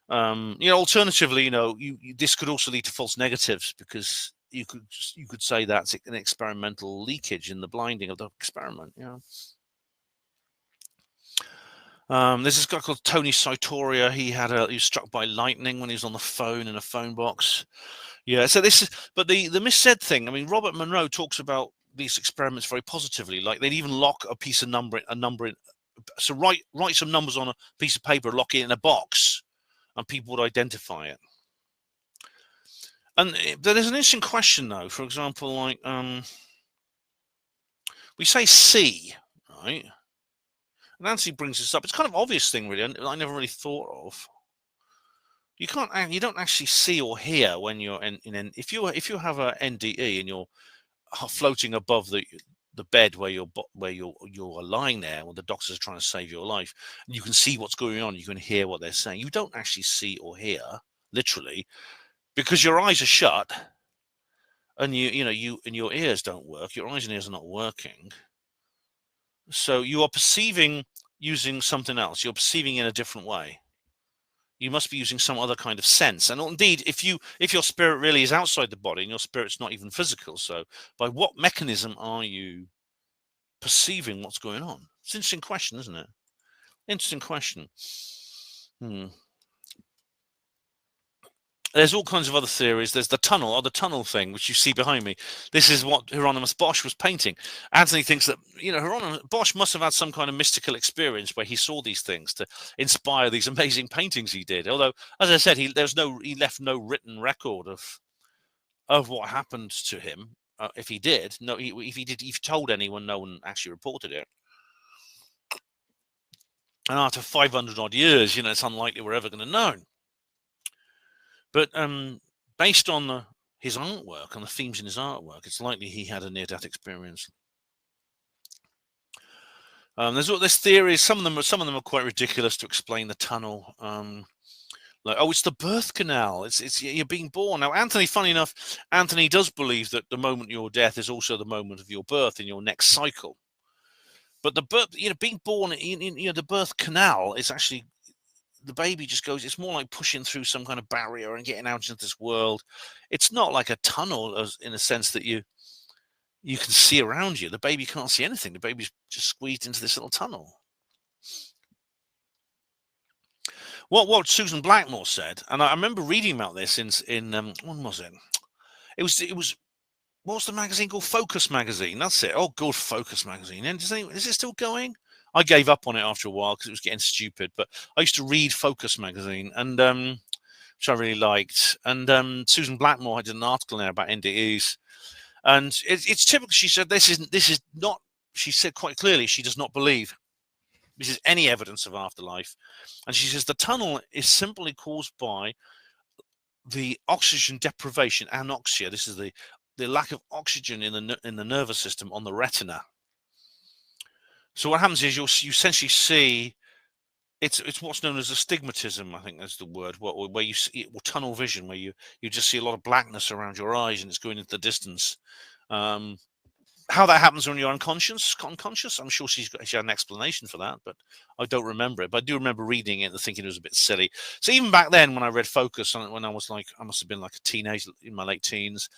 Alternatively, this could also lead to false negatives, because you could say that's an experimental leakage in the blinding of the experiment. There's this guy called Tony Sartoria. He was struck by lightning when he was on the phone in a phone box. Yeah, so but the missaid thing. I mean, Robert Monroe talks about these experiments very positively. Like, they'd even lock a number in. So write some numbers on a piece of paper, lock it in a box, and people would identify it. And there's an interesting question, though. For example, like we say C, right? And Nancy brings this up. It's kind of an obvious thing, really. I never really thought of. You don't actually see or hear when you're if you have a NDE and you're floating above the bed where you're lying there when the doctors are trying to save your life, and you can see what's going on, you can hear what they're saying. You don't actually see or hear, literally, because your eyes are shut, and your ears don't work. Your eyes and ears are not working, so you are perceiving using something else. You're perceiving in a different way. You must be using some other kind of sense. And indeed, if your spirit really is outside the body and your spirit's not even physical, so by what mechanism are you perceiving what's going on? It's an interesting question, isn't it? Interesting question. There's all kinds of other theories. There's the tunnel thing, which you see behind me. This is what Hieronymus Bosch was painting. Anthony thinks that Hieronymus Bosch must have had some kind of mystical experience where he saw these things to inspire these amazing paintings he did. Although, as I said, he left no written record of what happened to him. If he did, if he told anyone, no one actually reported it. And after 500 odd years, it's unlikely we're ever going to know. But based on his artwork and the themes in his artwork, it's likely he had a near-death experience. There's all these theories. Some of them are quite ridiculous to explain the tunnel. Like, it's the birth canal. It's you're being born. Now, Anthony, funny enough, Anthony does believe that the moment of your death is also the moment of your birth in your next cycle. But the birth, being born in the birth canal is actually, the baby just goes, it's more like pushing through some kind of barrier and getting out into this world. It's not like a tunnel in a sense that you can see around you. The baby can't see anything. The baby's just squeezed into this little tunnel. What Susan Blackmore said, and I remember reading about this in when was it? It was what was the magazine called? Focus magazine. That's it. Oh, God, Focus magazine. And is it still going? I gave up on it after a while because it was getting stupid. But I used to read Focus magazine, and which I really liked. And Susan Blackmore had an article there about NDEs, and it's typical. She said this is not. She said quite clearly she does not believe this is any evidence of afterlife, and she says the tunnel is simply caused by the oxygen deprivation, anoxia. This is the lack of oxygen in the nervous system on the retina. So what happens is you essentially see it's what's known as astigmatism, I think that's the word, where you see, or tunnel vision, where you just see a lot of blackness around your eyes and it's going into the distance. How that happens when you're unconscious, I'm sure she had an explanation for that, but I don't remember it. But I do remember reading it and thinking it was a bit silly. So even back then, when I read Focus, when I was like, I must have been like a teenager in my late teens,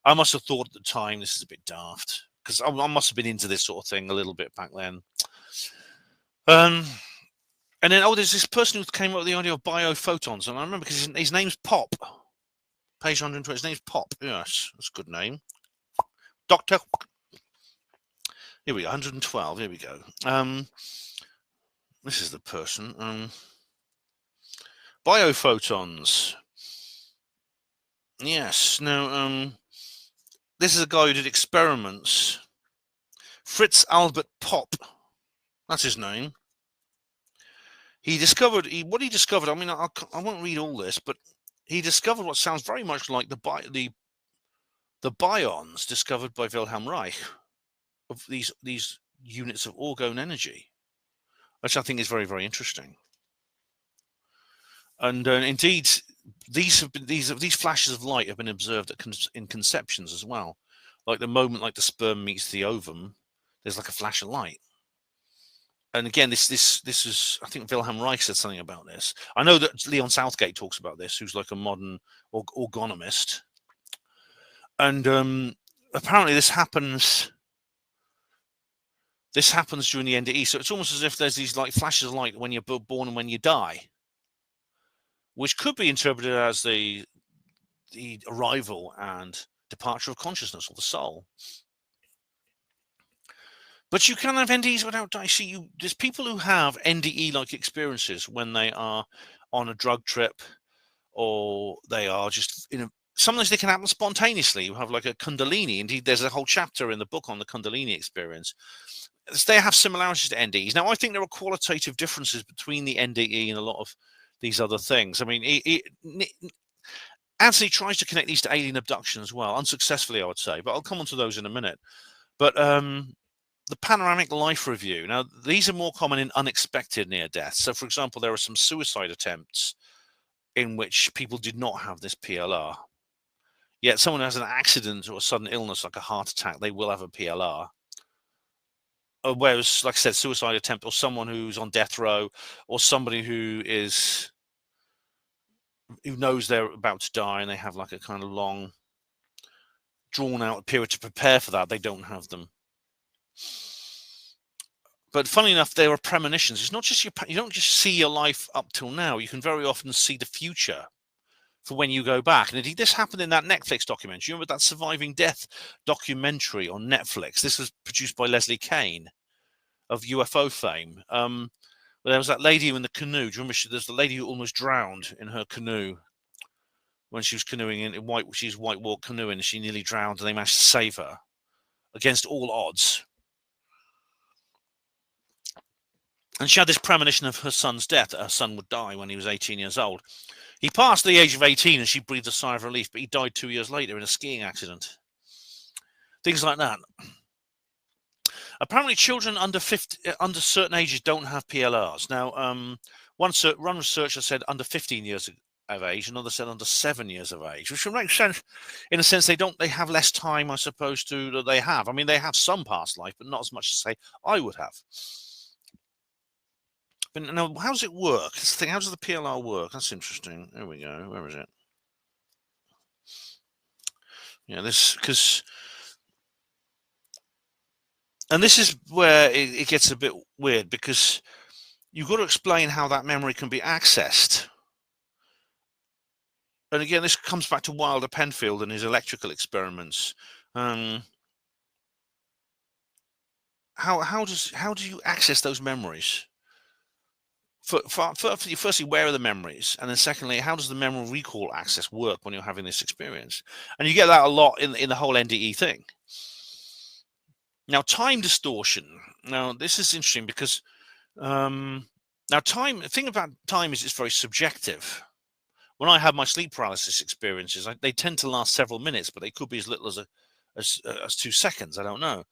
I must have thought at the time this is a bit daft, because I must have been into this sort of thing a little bit back then. And then, there's this person who came up with the idea of biophotons, and I remember because his name's Pop. Page 120. His name's Pop. Yes, that's a good name. Doctor. Here we go. 112. Here we go. This is the person. Biophotons. Yes. Now, this is a guy who did experiments. Fritz Albert Pop. That's his name. He discovered what he discovered. I mean, I won't read all this, but he discovered what sounds very much like the bions discovered by Wilhelm Reich, of these units of orgone energy, which I think is very, very interesting. And indeed, these flashes of light have been observed in conceptions as well. Like the moment, like the sperm meets the ovum, there's like a flash of light. And again, this is, I think Wilhelm Reich said something about this. I know that Leon Southgate talks about this, who's like a modern orgonomist. And apparently this happens during the NDE. So it's almost as if there's these like flashes of light when you're born and when you die, which could be interpreted as the arrival and departure of consciousness or the soul. But you can have NDEs without dying. See, there's people who have NDE-like experiences when they are on a drug trip, or they are just sometimes they can happen spontaneously. You have like a Kundalini. Indeed, there's a whole chapter in the book on the Kundalini experience. They have similarities to NDEs. Now, I think there are qualitative differences between the NDE and a lot of these other things. I mean, Anthony tries to connect these to alien abduction as well, unsuccessfully, I would say. But I'll come on to those in a minute. But the Panoramic Life Review. Now, these are more common in unexpected near deaths. So, for example, there are some suicide attempts in which people did not have this PLR. Yet someone who has an accident or a sudden illness like a heart attack, they will have a PLR. Whereas, like I said, suicide attempt, or someone who's on death row, or somebody who knows they're about to die and they have like a kind of long, drawn-out period to prepare for that, they don't have them. But funny enough, there are premonitions. It's not just you don't just see your life up till now. You can very often see the future for when you go back. And indeed, this happened in that Netflix documentary. You remember that Surviving Death documentary on Netflix? This was produced by Leslie Kane of UFO fame. There was that lady in the canoe. Do you remember? There's the lady who almost drowned in her canoe when she was canoeing in white. She's whitewater canoeing, and she nearly drowned, and they managed to save her against all odds. And she had this premonition of her son's death, that her son would die when he was 18 years old. He passed the age of 18 and she breathed a sigh of relief, but he died 2 years later in a skiing accident. Things like that. Apparently, children under certain ages don't have PLRs. Now, one researcher said under 15 years of age, another said under 7 years of age, which would make sense. In a sense, they have less time, I suppose, that they have. I mean, they have some past life, but not as much as, say, I would have. But now, how does it work? That's the thing. How does the PLR work? That's interesting. There we go. Where is it? Yeah, and this is where it gets a bit weird, because you've got to explain how that memory can be accessed. And again, this comes back to Wilder Penfield and his electrical experiments. How do you access those memories? Firstly, where are the memories? And then secondly, how does the memory recall access work when you're having this experience? And you get that a lot in the whole NDE thing. Now, time distortion. Now, this is interesting because the thing about time is it's very subjective. When I have my sleep paralysis experiences, they tend to last several minutes, but they could be as little as 2 seconds. I don't know.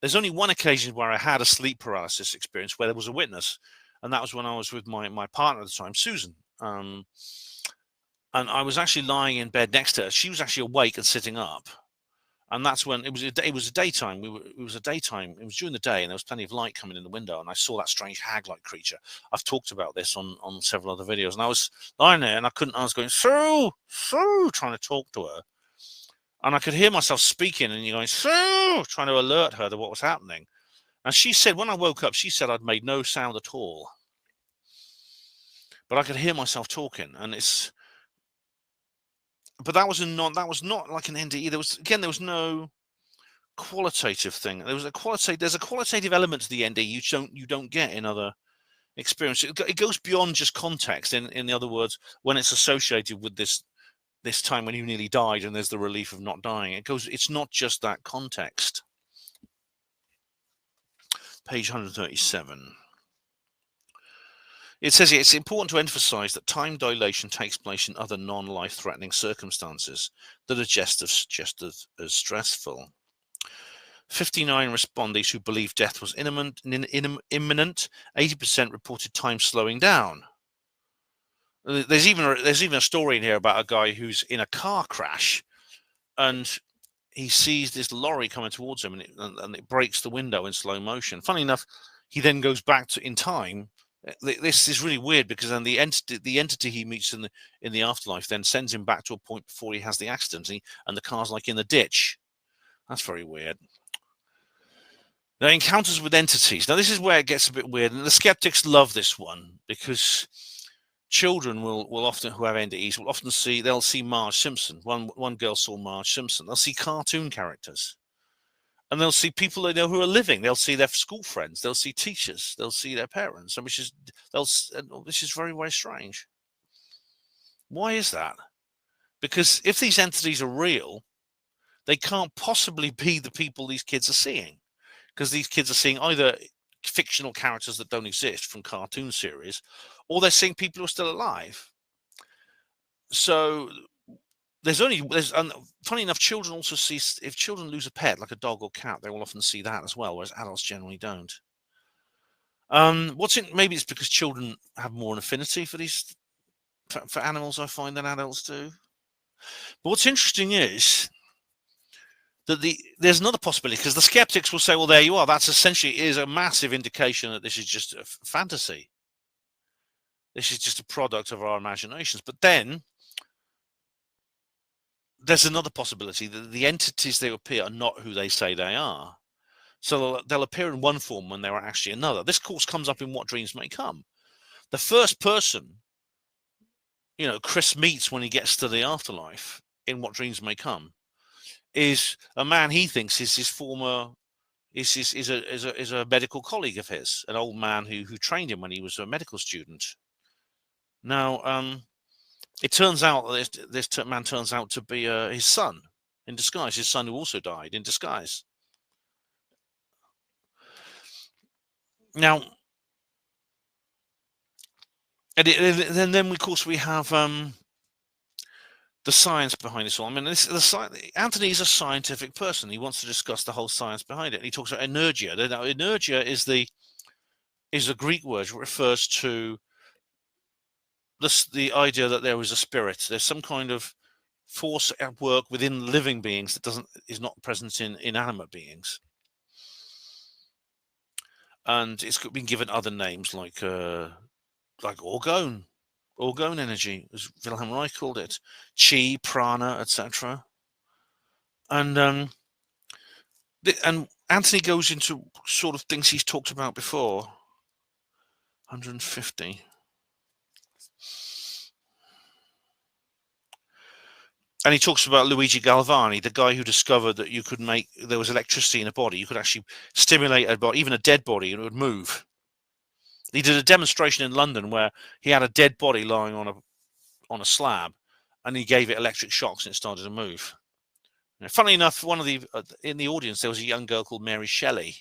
There's only one occasion where I had a sleep paralysis experience where there was a witness. and that was when I was with my partner at the time, Susan. And I was actually lying in bed next to her. She was actually awake and sitting up. And that's when it was a daytime. It was during the day, and there was plenty of light coming in the window. And I saw that strange hag-like creature. I've talked about this on several other videos. And I was lying there, and I was going, Sue, Sue, trying to talk to her. And I could hear myself speaking, and you're going, Sue, trying to alert her to what was happening. And she said, when I woke up, she said I'd made no sound at all. But I could hear myself talking, but that was not like an NDE. There was no qualitative thing. There's a qualitative element to the NDE you don't get in other experiences. It goes beyond just context. In other words, when it's associated with this time when you nearly died and there's the relief of not dying, it's not just that context. Page 137. It says here, it's important to emphasize that time dilation takes place in other non-life-threatening circumstances that are just as stressful. 59 respondees who believed death was imminent. 80% reported time slowing down. There's even a story in here about a guy who's in a car crash, and he sees this lorry coming towards him, and it breaks the window in slow motion. Funny enough, he then goes back in time. This is really weird, because then the entity he meets in the afterlife then sends him back to a point before he has the accident, and the car's like in the ditch. That's very weird. Now, encounters with entities. Now, this is where it gets a bit weird, and the skeptics love this one, because children will often, who have NDEs, they'll see Marge Simpson. One girl saw Marge Simpson. They'll see cartoon characters. And they'll see people they know who are living. They'll see their school friends. They'll see teachers. They'll see their parents, which is very, very strange. Why is that? Because if these entities are real, they can't possibly be the people these kids are seeing, because these kids are seeing either fictional characters that don't exist from cartoon series, or they're seeing people who are still alive. So funny enough, children also see, if children lose a pet like a dog or cat, they will often see that as well, whereas adults generally don't. Maybe it's because children have more an affinity for animals, I find, than adults do. But what's interesting is that there's another possibility, because the skeptics will say, well, there you are, that's essentially is a massive indication that this is just a fantasy. This is just a product of our imaginations. But then there's another possibility, that the entities they appear are not who they say they are. So they'll appear in one form when they're actually another. This, of course, comes up in What Dreams May Come. The first person, Chris meets when he gets to the afterlife in What Dreams May Come, is a man he thinks is his former, is a medical colleague of his, an old man who trained him when he was a medical student. Now, it turns out that this man turns out to be his son in disguise, his son who also died in disguise. Now, and then of course we have the science behind this all. I mean, Anthony is a scientific person. He wants to discuss the whole science behind it. And he talks about energia. Now, energia is a Greek word which refers to the idea that there is a spirit. There's some kind of force at work within living beings that is not present in inanimate beings. And it's been given other names like orgone energy, as Wilhelm Reich called it, chi, prana, etc. And Anthony goes into sort of things he's talked about before. 150. And he talks about Luigi Galvani, the guy who discovered that there was electricity in a body. You could actually stimulate a body, even a dead body, and it would move. He did a demonstration in London where he had a dead body lying on a slab, and he gave it electric shocks and it started to move. Now, funnily enough, in the audience there was a young girl called Mary Shelley,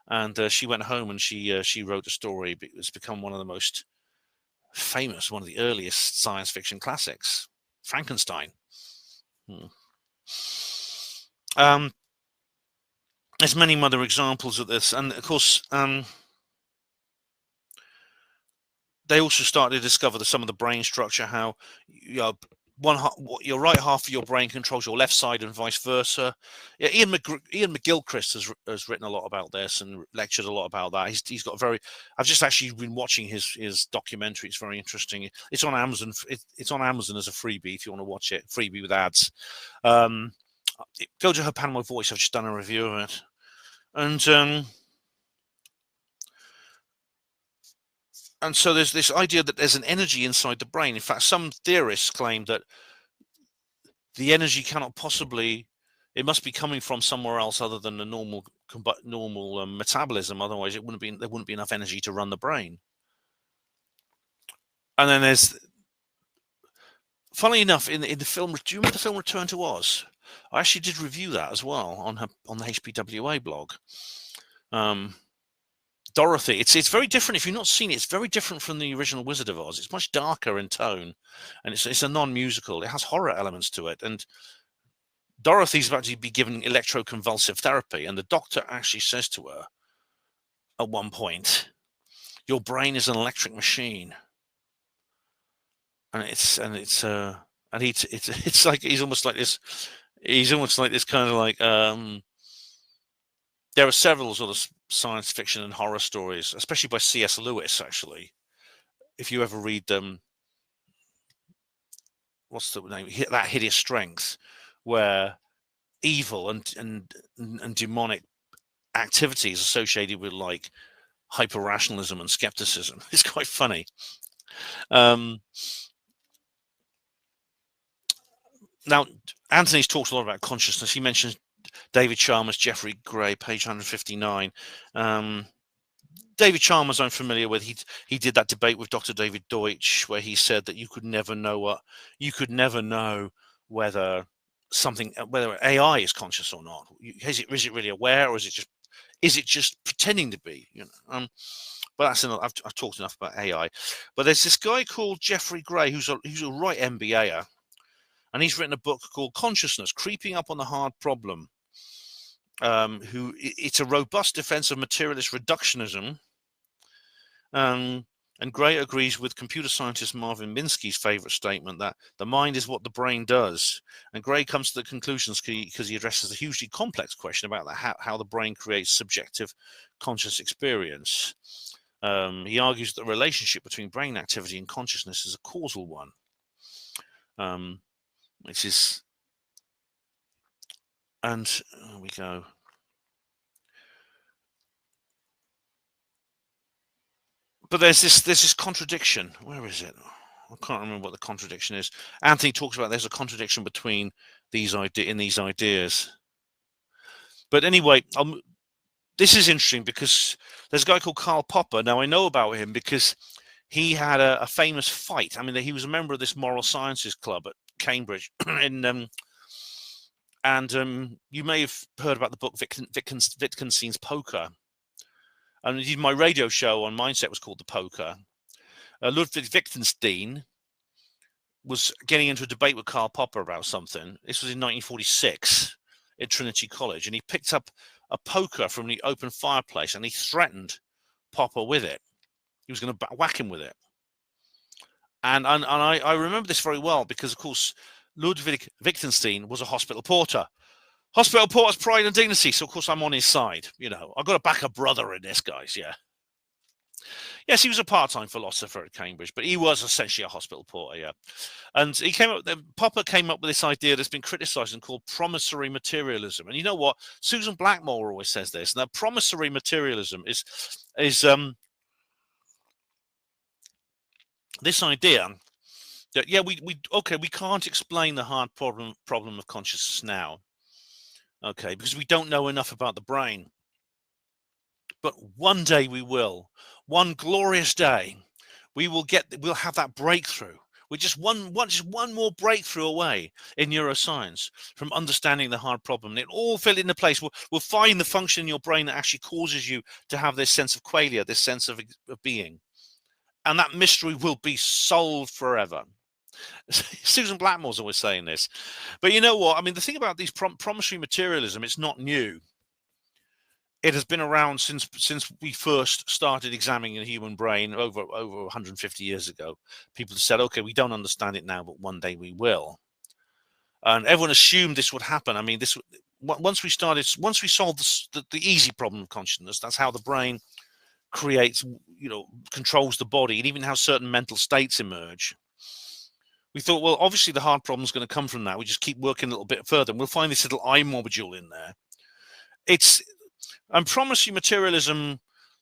and she went home and she wrote a story. It's become one of the most famous, one of the earliest science fiction classics, Frankenstein. There's many other examples of this, and of course, they also started to discover some of the brain structure, how your right half of your brain controls your left side and vice versa. Yeah, Ian McGilchrist has written a lot about this and lectured a lot about that. He's got a very. I've just actually been watching his documentary. It's very interesting. It's on Amazon. It's on Amazon as a freebie if you want to watch it. Freebie with ads. Go to her panel of voice. I've just done a review of it, and so there's this idea that there's an energy inside the brain. In fact, some theorists claim that the energy cannot possibly, it must be coming from somewhere else other than the normal metabolism. Otherwise, there wouldn't be enough energy to run the brain. And then there's, funnily enough, in the film, do you remember the film Return to Oz? I actually did review that as well on the HPWA blog. Dorothy, it's very different. If you've not seen it, it's very different from the original Wizard of Oz. It's much darker in tone, and it's a non-musical. It has horror elements to it, and Dorothy's about to be given electroconvulsive therapy, and the doctor actually says to her at one point, "Your brain is an electric machine," and it's like he's almost like this. He's almost like this kind of like. There are several sort of science fiction and horror stories, especially by C.S. Lewis. Actually, if you ever read what's the name? That Hideous Strength, where evil and demonic activities associated with like hyper rationalism and skepticism. It's quite funny. Now, Anthony's talked a lot about consciousness. He mentions David Chalmers, Jeffrey Gray, page 159. David Chalmers, I'm familiar with. He did that debate with Dr. David Deutsch, where he said that you could never know whether AI is conscious or not. Is it really aware, or is it just pretending to be? But that's enough. I've talked enough about AI. But there's this guy called Jeffrey Gray who's a right MBAer, and he's written a book called Consciousness: Creeping Up on the Hard Problem. It's a robust defense of materialist reductionism. And Gray agrees with computer scientist Marvin Minsky's favorite statement that the mind is what the brain does. And Gray comes to the conclusions because he addresses a hugely complex question about how the brain creates subjective conscious experience. He argues that the relationship between brain activity and consciousness is a causal one, which is, and there we go. But there's this contradiction. Where is it? I can't remember what the contradiction is. Anthony talks about there's a contradiction between these ideas. But anyway, this is interesting because there's a guy called Karl Popper. Now I know about him because he had a famous fight. I mean, he was a member of this moral sciences club at Cambridge, and you may have heard about the book Wittgenstein's Poker. And my radio show on Mindset was called The Poker. Ludwig Wittgenstein was getting into a debate with Karl Popper about something. This was in 1946 at Trinity College, and he picked up a poker from the open fireplace and he threatened Popper with it. He was going to whack him with it. And I remember this very well because, of course, Ludwig Wittgenstein was a hospital porter. Hospital porter's pride and dignity. So, of course, I'm on his side. I've got to back a brother in this, guys. Yeah. Yes, he was a part-time philosopher at Cambridge, but he was essentially a hospital porter, yeah. And Popper came up with this idea that's been criticised and called promissory materialism. And you know what? Susan Blackmore always says this. Now, promissory materialism is this idea that, yeah, we can't explain the hard problem of consciousness now, okay, because we don't know enough about the brain. But one day we will. One glorious day, we'll have that breakthrough. We're just one more breakthrough away in neuroscience from understanding the hard problem. And it all fit into place. We'll find the function in your brain that actually causes you to have this sense of qualia, this sense of being. And that mystery will be solved forever. Susan Blackmore's always saying this. But you know what? I mean, the thing about these promissory materialism, it's not new. it has been around since we first started examining the human brain over 150 years ago. People have said, okay, we don't understand it now, but one day we will. And everyone assumed this would happen. I mean, once we solved the easy problem of consciousness, that's how the brain creates, controls the body, and even how certain mental states emerge. We thought, well, obviously the hard problem is going to come from that. We just keep working a little bit further, and we'll find this little I module in there. I promise you, materialism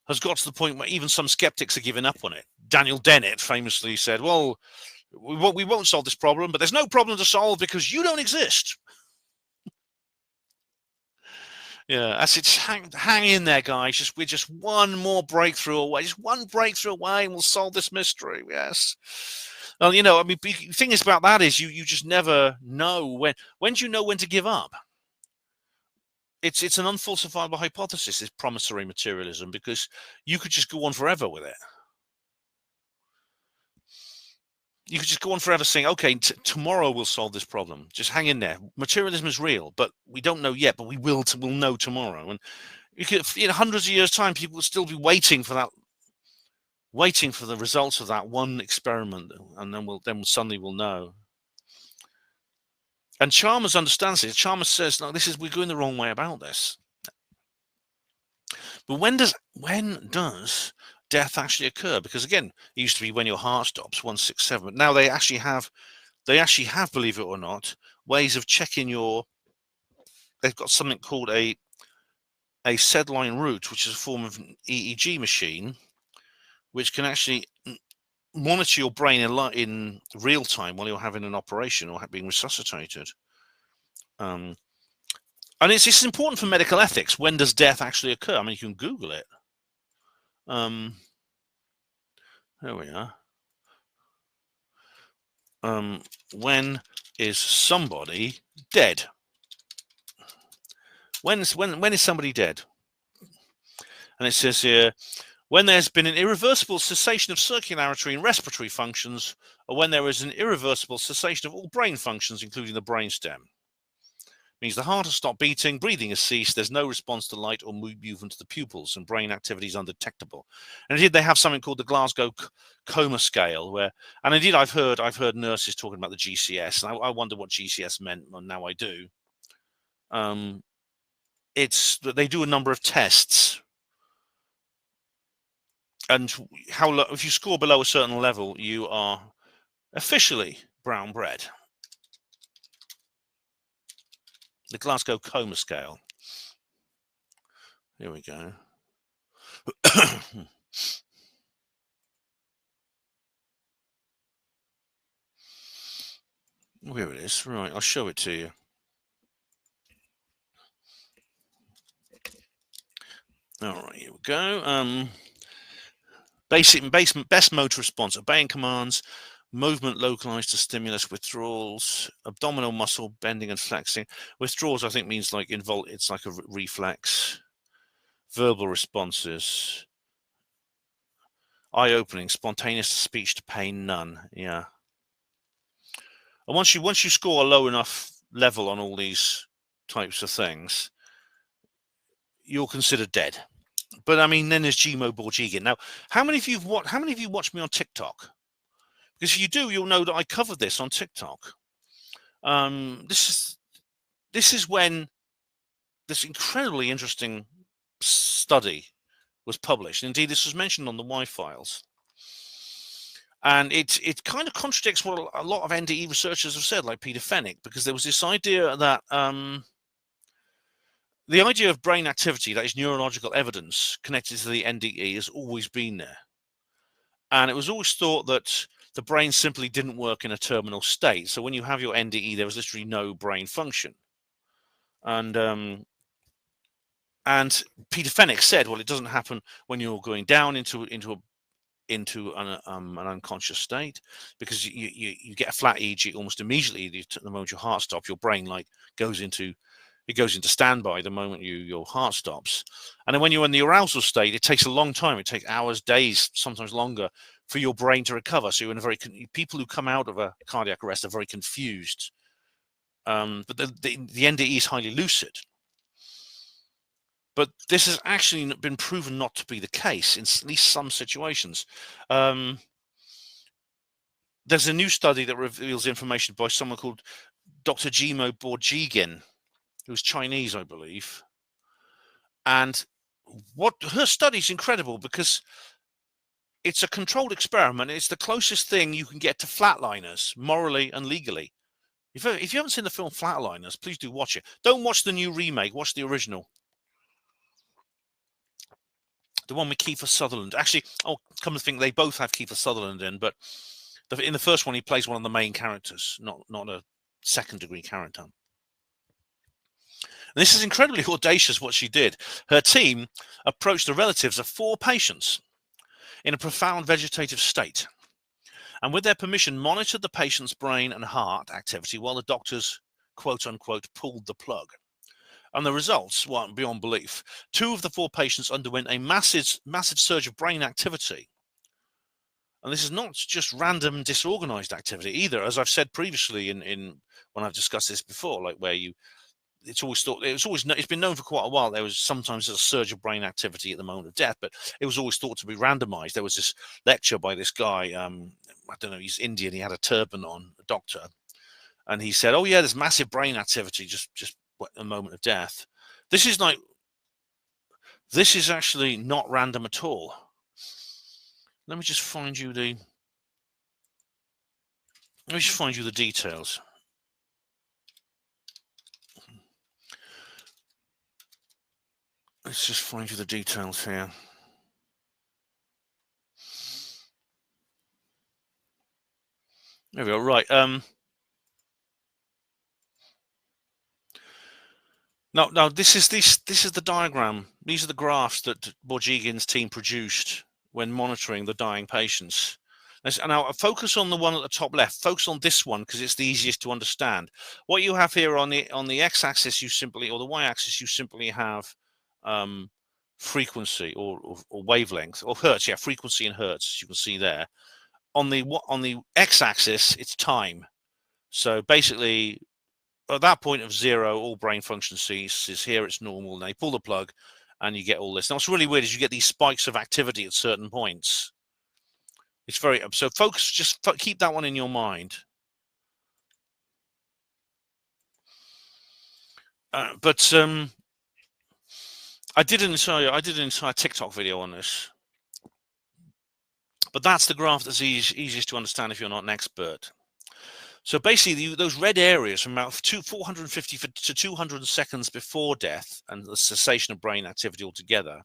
has got to the point where even some skeptics are giving up on it. Daniel Dennett famously said, well, we won't solve this problem, but there's no problem to solve because you don't exist. Yeah, that's it. Hang in there, guys. We're just one more breakthrough away. Just one breakthrough away, and we'll solve this mystery. Yes. Well, I mean, the thing is about that is you just never know when do you know when to give up? It's an unfalsifiable hypothesis, this promissory materialism, because you could just go on forever with it. You could just go on forever saying, okay, tomorrow we'll solve this problem. Just hang in there. Materialism is real, but we don't know yet, but we'll know tomorrow. And you could, in hundreds of years' time, people will still be waiting for the results of that one experiment, and then suddenly we'll know. And Chalmers understands it. Chalmers says, no, we're going the wrong way about this. But when does death actually occur? Because again, it used to be when your heart stops, 167. But now they actually have, believe it or not, ways of checking they've got something called a SedLine route, which is a form of an EEG machine, which can actually monitor your brain in real time while you're having an operation or being resuscitated. And it's important for medical ethics. When does death actually occur? I mean, you can Google it. There we are. When is somebody dead? When is somebody dead? And it says here, when there's been an irreversible cessation of circulatory and respiratory functions, or when there is an irreversible cessation of all brain functions, including the brainstem. Means the heart has stopped beating, breathing has ceased, there's no response to light or movement to the pupils, and brain activity is undetectable. And indeed, they have something called the Glasgow coma scale, and indeed I've heard nurses talking about the GCS, and I wonder what GCS meant, well, now I do. It's that they do a number of tests, and if you score below a certain level, you are officially brown bread. The Glasgow coma scale. Here we go. Here it is. Right, I'll show it to you. All right, here we go. Best motor response: obeying commands, movement localized to stimulus, withdrawals, abdominal muscle bending and flexing. Withdrawals, I think, means like it's like a reflex. Verbal responses: eye-opening, spontaneous speech to pain, none. Yeah. And once you score a low enough level on all these types of things, you're considered dead. But I mean, then there's Gmo Borgigan. Now, how many of you watch me on TikTok? Because if you do, you'll know that I covered this on TikTok. This is when this incredibly interesting study was published. Indeed, this was mentioned on the Y files. And it kind of contradicts what a lot of NDE researchers have said, like Peter Fenwick, because there was this idea that the idea of brain activity, that is neurological evidence connected to the NDE, has always been there. And it was always thought that the brain simply didn't work in a terminal state. So when you have your NDE, there was literally no brain function. And Peter Fenwick said, well, it doesn't happen when you're going down into an unconscious state, because you get a flat EEG almost immediately. The moment your heart stops, your brain goes into standby the moment your heart stops. And then when you're in the arousal state, it takes a long time. It takes hours, days, sometimes longer for your brain to recover. So you're in people who come out of a cardiac arrest are very confused. But the NDE is highly lucid. But this has actually been proven not to be the case in at least some situations. There's a new study that reveals information by someone called Dr. Jimo Borjigin, who's Chinese, I believe. And what her study is incredible because it's a controlled experiment. It's the closest thing you can get to Flatliners, morally and legally. If you haven't seen the film Flatliners, please do watch it. Don't watch the new remake. Watch the original. The one with Kiefer Sutherland. Actually, come to think, they both have Kiefer Sutherland in, but in the first one, he plays one of the main characters, not a second-degree character. And this is incredibly audacious what she did. Her team approached the relatives of 4 patients in a profound vegetative state, and with their permission, monitored the patient's brain and heart activity while the doctors, quote-unquote, pulled the plug. And the results were beyond belief. 2 of the 4 patients underwent a massive surge of brain activity. And this is not just random disorganized activity either, as I've said previously in when I've discussed this before, like where it's been known for quite a while there was sometimes a surge of brain activity at the moment of death, but it was always thought to be randomized. There was this lecture by this guy, I don't know, he's Indian, he had a turban on, a doctor, and he said, oh yeah, there's massive brain activity just at the moment of death. This is actually not random at all. Let me just find you the details. Let's just find you the details here. There we go. Right. Now this is the diagram. These are the graphs that Borjigin's team produced when monitoring the dying patients. And now focus on the one at the top left. Focus on this one because it's the easiest to understand. What you have here on the x-axis, or the y-axis, you simply have frequency or wavelength or hertz. Yeah, frequency in hertz. As you can see there. On the x-axis, it's time. So basically, at that point of 0, all brain function ceases. Here it's normal, and they pull the plug, and you get all this. Now, what's really weird is you get these spikes of activity at certain points. It's very so. Focus, just keep that one in your mind. But I did an entire TikTok video on this. But that's the graph that's easiest to understand if you're not an expert. So basically, those red areas from about 450 to 200 seconds before death and the cessation of brain activity altogether,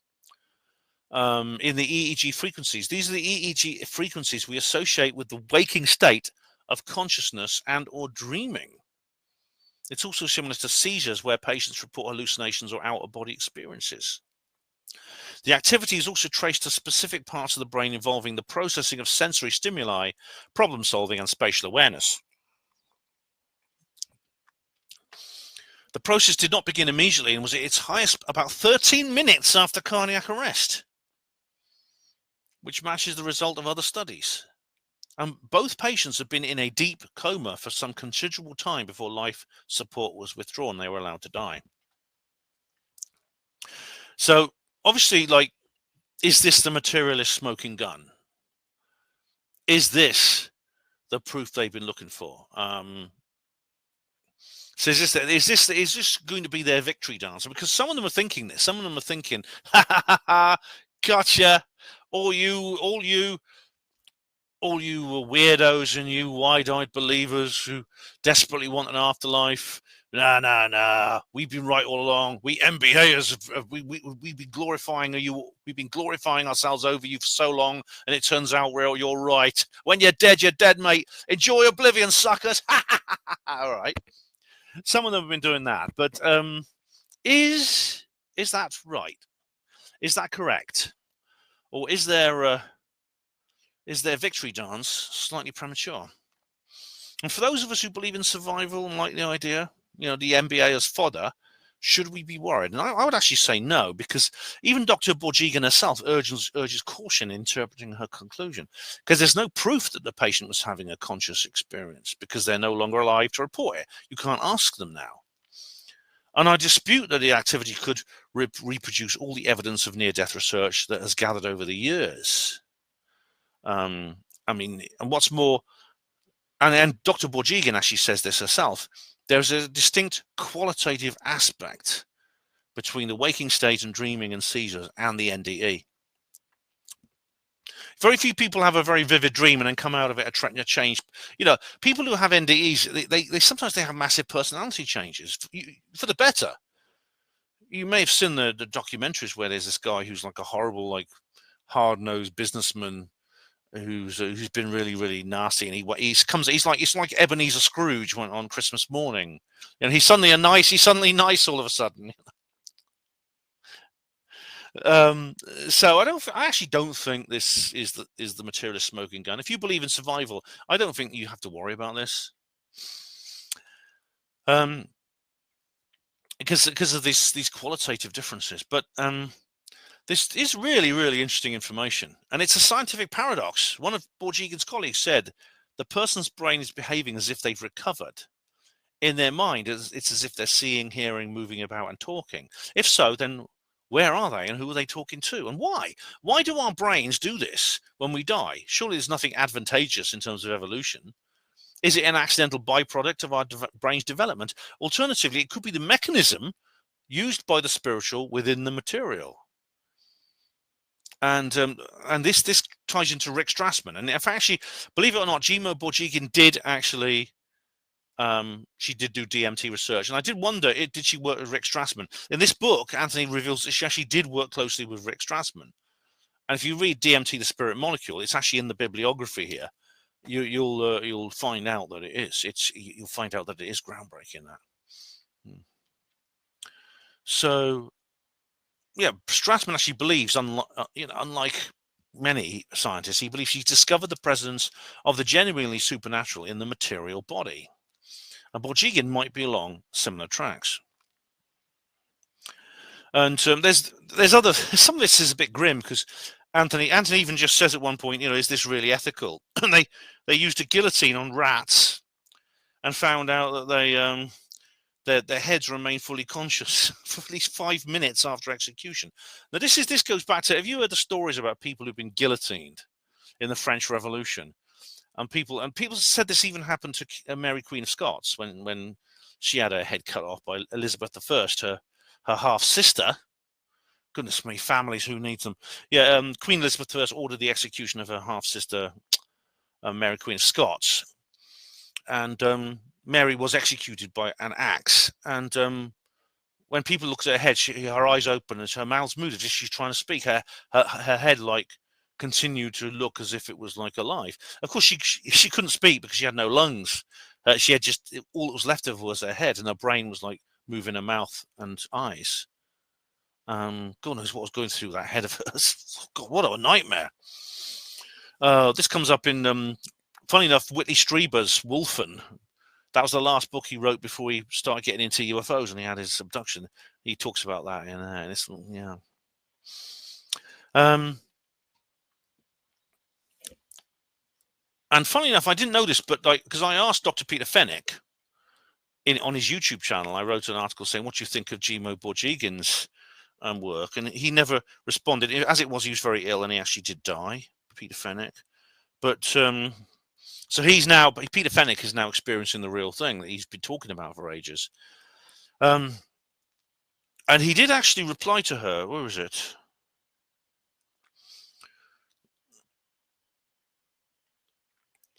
in the EEG frequencies, these are the EEG frequencies we associate with the waking state of consciousness and or dreaming. It's also similar to seizures where patients report hallucinations or out-of-body experiences. The activity is also traced to specific parts of the brain involving the processing of sensory stimuli, problem solving, and spatial awareness. The process did not begin immediately and was at its highest about 13 minutes after cardiac arrest, which matches the result of other studies. And both patients have been in a deep coma for some considerable time before life support was withdrawn. They were allowed to die. So obviously, like, is this the materialist smoking gun? Is this the proof they've been looking for? So is this going to be their victory dance? Because some of them are thinking this. Some of them are thinking, ha ha ha ha, gotcha. All you weirdos and you wide-eyed believers who desperately want an afterlife. Nah. We've been right all along. We MBAers, we've been glorifying you. We've been glorifying ourselves over you for so long, and it turns out you're right. When you're dead, mate. Enjoy oblivion, suckers. All right. Some of them have been doing that, but is that right? Is that correct? Or is their victory dance slightly premature? And for those of us who believe in survival and like the idea, the MBA as fodder, should we be worried? And I would actually say no, because even Dr. Borjigin herself urges caution in interpreting her conclusion, because there's no proof that the patient was having a conscious experience because they're no longer alive to report it. You can't ask them now. And I dispute that the activity could reproduce all the evidence of near-death research that has gathered over the years. I mean, and what's more, and Dr. Borjigin actually says this herself, there's a distinct qualitative aspect between the waking state and dreaming and seizures and the NDE. Very few people have a very vivid dream and then come out of it a change. You know, people who have NDEs, they sometimes they have massive personality changes for the better. You may have seen the documentaries where there's this guy who's like a horrible, like hard-nosed businessman who's been really, really nasty, and he's like Ebenezer Scrooge went on Christmas morning, and he's suddenly nice all of a sudden. So I actually don't think this is the materialist smoking gun. If you believe in survival, I don't think you have to worry about this. Because of these qualitative differences. But this is really, really interesting information, and it's a scientific paradox. One of Borjigin's colleagues said the person's brain is behaving as if they've recovered. In their mind, it's as if they're seeing, hearing, moving about, and talking. If so, then where are they, and who are they talking to, and why? Why do our brains do this when we die? Surely there's nothing advantageous in terms of evolution. Is it an accidental byproduct of our brain's development? Alternatively, it could be the mechanism used by the spiritual within the material. And this ties into Rick Strassman. And if actually, believe it or not, Jimo Borjigin did actually, she did do DMT research. And I did wonder, did she work with Rick Strassman? In this book, Anthony reveals that she actually did work closely with Rick Strassman. And if you read DMT, the Spirit Molecule, it's actually in the bibliography here. You'll find out that it is. You'll find out that it is groundbreaking. That. So, yeah, Strassman actually believes, unlike many scientists, he believes he's discovered the presence of the genuinely supernatural in the material body. And Borjigin might be along similar tracks. And there's other. Some of this is a bit grim because Anthony even just says at one point, is this really ethical? And they used a guillotine on rats and found out that their heads remain fully conscious for at least 5 minutes after execution. Now this goes back to, have you heard the stories about people who've been guillotined in the French Revolution? And people said this even happened to Mary Queen of Scots when she had her head cut off by Elizabeth I, her half sister. Goodness me, families, who needs them? Yeah, Queen Elizabeth I ordered the execution of her half sister, Mary Queen of Scots, and Mary was executed by an axe. And when people looked at her head, her eyes opened and her mouth's moved as if she's trying to speak. Her head continued to look as if it was alive. Of course, she couldn't speak because she had no lungs. She had just all that was left of her was her head, and her brain was moving her mouth and eyes. God knows what was going through that head of hers. God, what a nightmare. This comes up in, funny enough, Whitley Strieber's Wolfen. That was the last book he wrote before he started getting into UFOs, and he had his abduction. He talks about that in there. And it's, yeah. And funny enough, I didn't know this, but because I asked Dr. Peter Fenwick on his YouTube channel, I wrote an article saying, "What do you think of Jimo Borjigin's work?" And he never responded. As it was, he was very ill, and he actually did die, Peter Fenwick. But so Peter Fenwick is now experiencing the real thing that he's been talking about for ages. And he did actually reply to her. Where was it?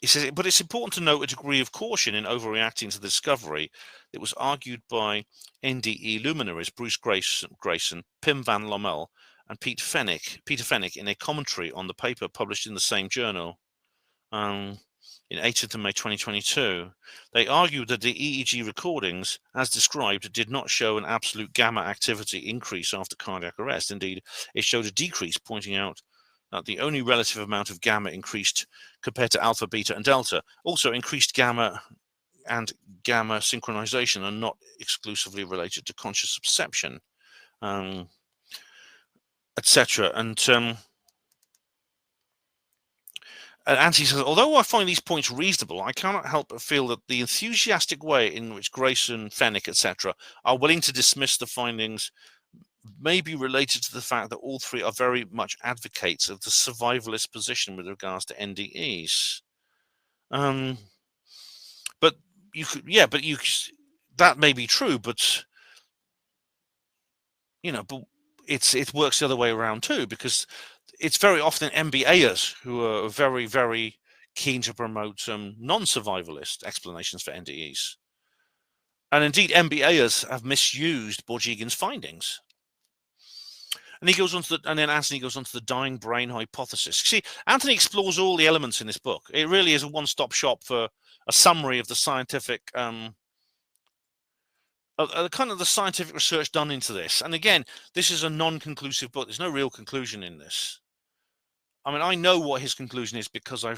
He says, but it's important to note a degree of caution in overreacting to the discovery. It was argued by NDE luminaries Bruce Grayson, Pim van Lommel, and Peter Fenwick in a commentary on the paper published in the same journal in 18th of May 2022. They argued that the EEG recordings, as described, did not show an absolute gamma activity increase after cardiac arrest. Indeed, it showed a decrease, pointing out that the only relative amount of gamma increased compared to alpha, beta, and delta. Also, increased gamma and gamma synchronization are not exclusively related to conscious perception, etc. And And Anthony says, although I find these points reasonable, I cannot help but feel that the enthusiastic way in which Grayson, Fenwick, etc., are willing to dismiss the findings may be related to the fact that all three are very much advocates of the survivalist position with regards to NDEs. But you could, that may be true, but but it works the other way around too, because it's very often MBAers who are very, very keen to promote non-survivalist explanations for NDEs. And indeed, MBAers have misused Borgigin's findings. And he goes on to and then Anthony goes on to the dying brain hypothesis. See, Anthony explores all the elements in this book. It really is a one-stop shop for a summary of the scientific, kind of the scientific research done into this. And again, this is a non-conclusive book. There's no real conclusion in this. I mean, I know what his conclusion is because I'm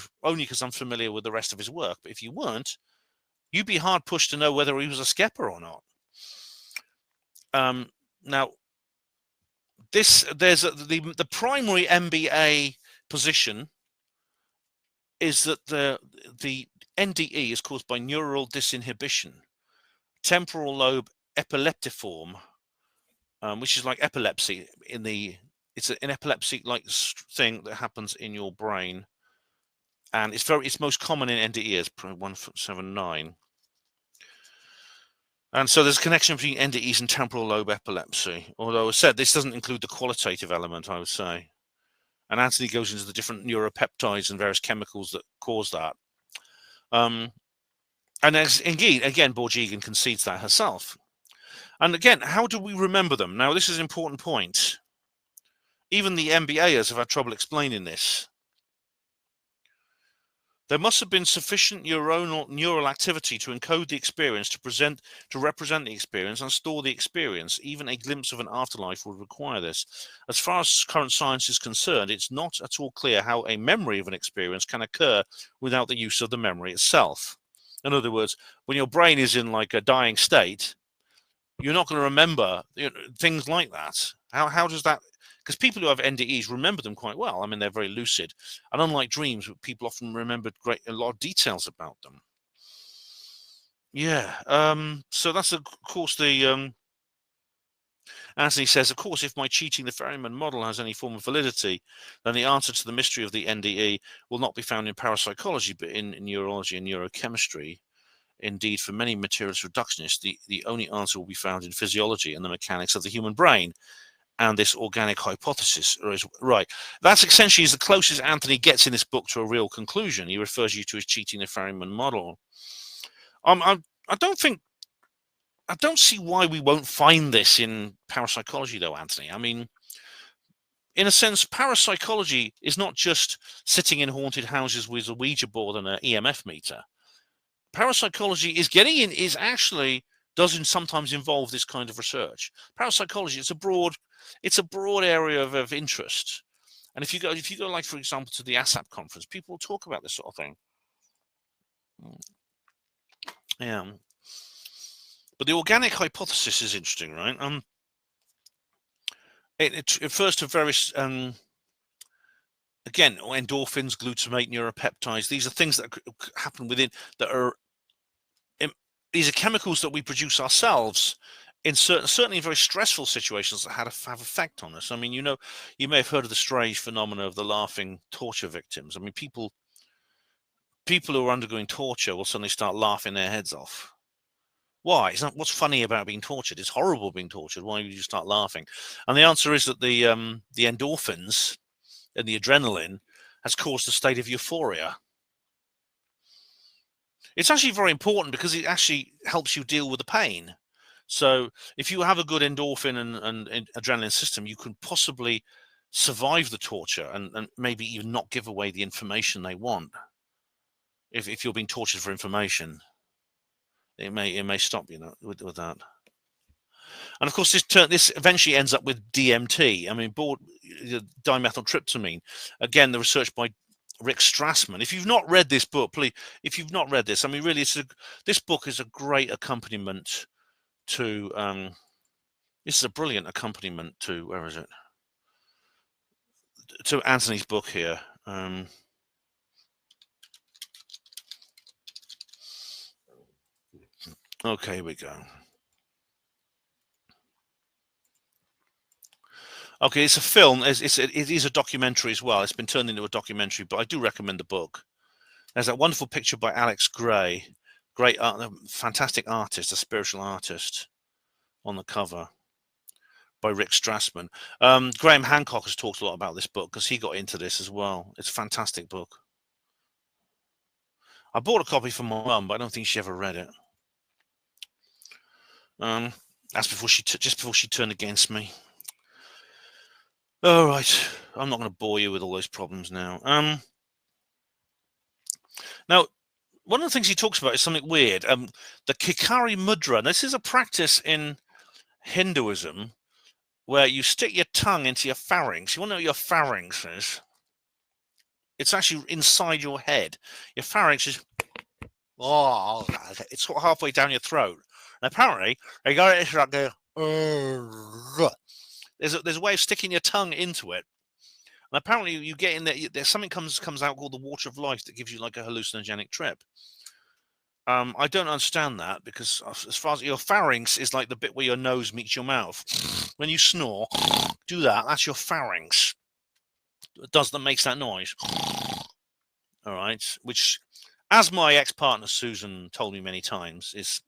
familiar with the rest of his work. But if you weren't, you'd be hard pushed to know whether he was a skepper or not. Now, there's the primary MBA position is that the NDE is caused by neural disinhibition, temporal lobe epileptiform, which is like epilepsy it's an epilepsy-like thing that happens in your brain, and it's most common in NDEs, 179. And so there's a connection between NDEs and temporal lobe epilepsy. Although I said this doesn't include the qualitative element, I would say. And Anthony goes into the different neuropeptides and various chemicals that cause that. And again, Borgigin concedes that herself. And again, how do we remember them? Now, this is an important point. Even the MBAers have had trouble explaining this. There must have been sufficient neural activity to encode the experience, to represent the experience and store the experience. Even a glimpse of an afterlife would require this. As far as current science is concerned, it's not at all clear how a memory of an experience can occur without the use of the memory itself. In other words, when your brain is in like a dying state, you're not going to remember things like that. How does that? Because people who have NDEs remember them quite well. I mean, they're very lucid. And unlike dreams, people often remember a lot of details about them. Yeah. So that's, of course, Anthony says, of course, if my cheating the ferryman model has any form of validity, then the answer to the mystery of the NDE will not be found in parapsychology, but in neurology and neurochemistry. Indeed, for many materialist reductionists, the only answer will be found in physiology and the mechanics of the human brain. And this organic hypothesis is right. That's essentially the closest Anthony gets in this book to a real conclusion. He refers you to his cheating the ferryman model. I don't see why we won't find this in parapsychology, though, Anthony. I mean, in a sense, parapsychology is not just sitting in haunted houses with a Ouija board and an EMF meter. Parapsychology is actually doesn't sometimes involve this kind of research. Parapsychology, it's a broad area of interest. And if you go like, for example, to the ASAP conference, people talk about this sort of thing. Yeah. But the organic hypothesis is interesting, right? It refers to various again, endorphins, glutamate, neuropeptides. These are things that happen within these are chemicals that we produce ourselves in certainly in very stressful situations that have effect on us. I mean, you may have heard of the strange phenomena of the laughing torture victims. I mean, people who are undergoing torture will suddenly start laughing their heads off. Why? It's not, what's funny about being tortured? It's horrible being tortured. Why would you start laughing? And the answer is that the endorphins and the adrenaline has caused a state of euphoria. It's actually very important because it actually helps you deal with the pain. So if you have a good endorphin and adrenaline system, you can possibly survive the torture and maybe even not give away the information they want. If you're being tortured for information, it may stop you with that. And of course, this eventually ends up with DMT. I mean, dimethyltryptamine. Again, the research by Rick Strassman. If you've not read this book, please. If you've not read this, I mean, really, this book is a great accompaniment to. This is a brilliant accompaniment to, where is it? To Anthony's book here. Okay, here we go. Okay, it's a film. It is a documentary as well. It's been turned into a documentary, but I do recommend the book. There's that wonderful picture by Alex Gray, great art, fantastic artist, a spiritual artist, on the cover by Rick Strassman. Graham Hancock has talked a lot about this book because he got into this as well. It's a fantastic book. I bought a copy for my mum, but I don't think she ever read it. That's before just before she turned against me. All right, I'm not going to bore you with all those problems now. Now, one of the things he talks about is something weird. The Kikari Mudra. This is a practice in Hinduism where you stick your tongue into your pharynx. You want to know what your pharynx is? It's actually inside your head. Your pharynx is it's sort of halfway down your throat. And apparently, they got it like there's a way of sticking your tongue into it. And apparently, you get in there. There's something comes out called the water of life that gives you like a hallucinogenic trip. I don't understand that because as far as your pharynx is like the bit where your nose meets your mouth. When you snore, do that. That's your pharynx. That makes that noise. All right, which, as my ex-partner Susan told me many times, is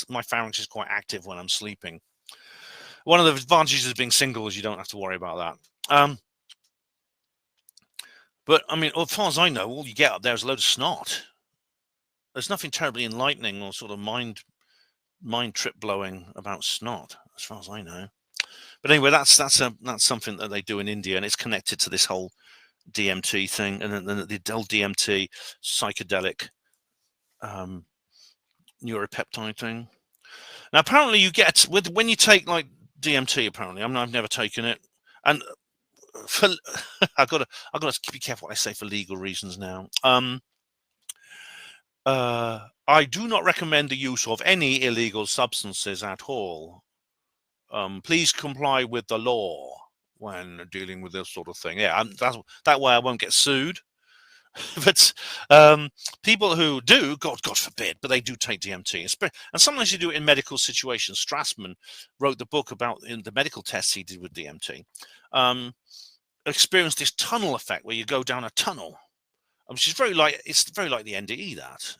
my pharynx is quite active when I'm sleeping. One of the advantages of being single is you don't have to worry about that. But I mean, as far as I know, all you get up there is a load of snot. There's nothing terribly enlightening or sort of mind trip blowing about snot, as far as I know. But anyway, that's something that they do in India, and it's connected to this whole DMT thing, and then the whole DMT psychedelic neuropeptide thing. Now, apparently, you get when you take like DMT. Apparently, I've never taken it, and for I've got to be careful what I say for legal reasons now. I do not recommend the use of any illegal substances at all. Please comply with the law when dealing with this sort of thing. Yeah, that way I won't get sued. But people who do, God forbid, but they do take DMT, and sometimes you do it in medical situations. Strassman wrote the book about the medical tests he did with DMT. Experienced this tunnel effect where you go down a tunnel, which is very like the NDE. That,